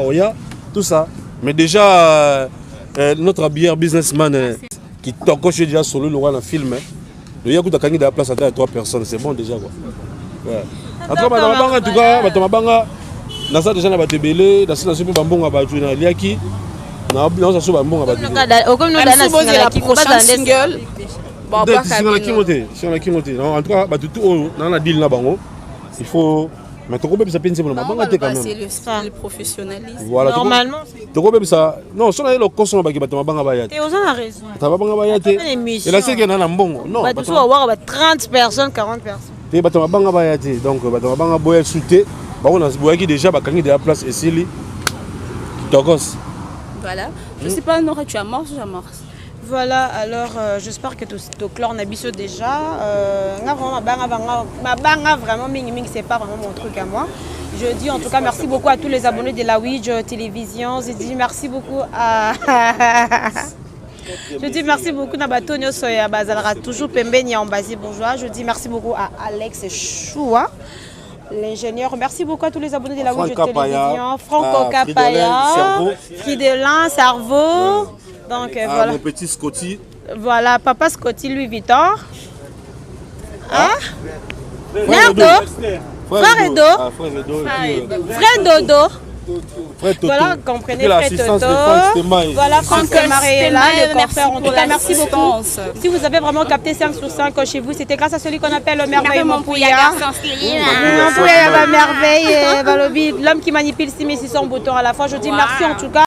tout ça. Mais déjà, notre bière businessman qui t'encoche déjà solo le roi dans le film. Il y a de la place à 3 personnes, c'est bon déjà. Quoi. Ouais. En tout cas, dans ça, déjà, on a belé, dans ça, on a liaki. On a single. En tout cas, dans la deal, il faut. Mais tu peux penser pour le moment, c'est le professionnalisme. Voilà, normalement, tu peux ça. Non, si on a le consommer, tu vas pas et on a raison. tu vas pas et la série est bon. Non, tu vas avoir 30 personnes, 40 personnes. Tu vas pas donc tu vas pas boire sauter. On a boire qui déjà gagner de la place et c'est lui. Voilà. Je sais pas, Nora, tu amorces ou j'amorce? Voilà, alors j'espère que tu clore Nabiso déjà. Ma banga vraiment, c'est pas vraiment mon truc à moi. Je dis en tout cas merci beaucoup à tous les abonnés de la Ouija Télévision. Je dis merci beaucoup à. Je dis merci beaucoup à Batonio Soya Bazalra, toujours Pembeni en Basi Bourgeois. Je dis merci beaucoup à Alex Choua, l'ingénieur. Merci beaucoup à tous les abonnés de la Ouija Télévision. Franco Capaya, Fridelin, Cerveau. Donc voilà. Mon petit Scotty. Voilà, papa Scotty Louis Vuitton. Hein? Merdo. Frère Edo. Frère Dodo. Voilà, comprenez Frère Toto. Voilà, Franck Mariella, le coiffeur. En tout cas, merci beaucoup. Si vous avez vraiment capté 5 sur 5 chez vous, c'était grâce à celui qu'on appelle le merveilleux Montpouya. Montpouya, merveille. L'homme qui manipule 6600 boutons à la fois. Je dis merci en tout cas.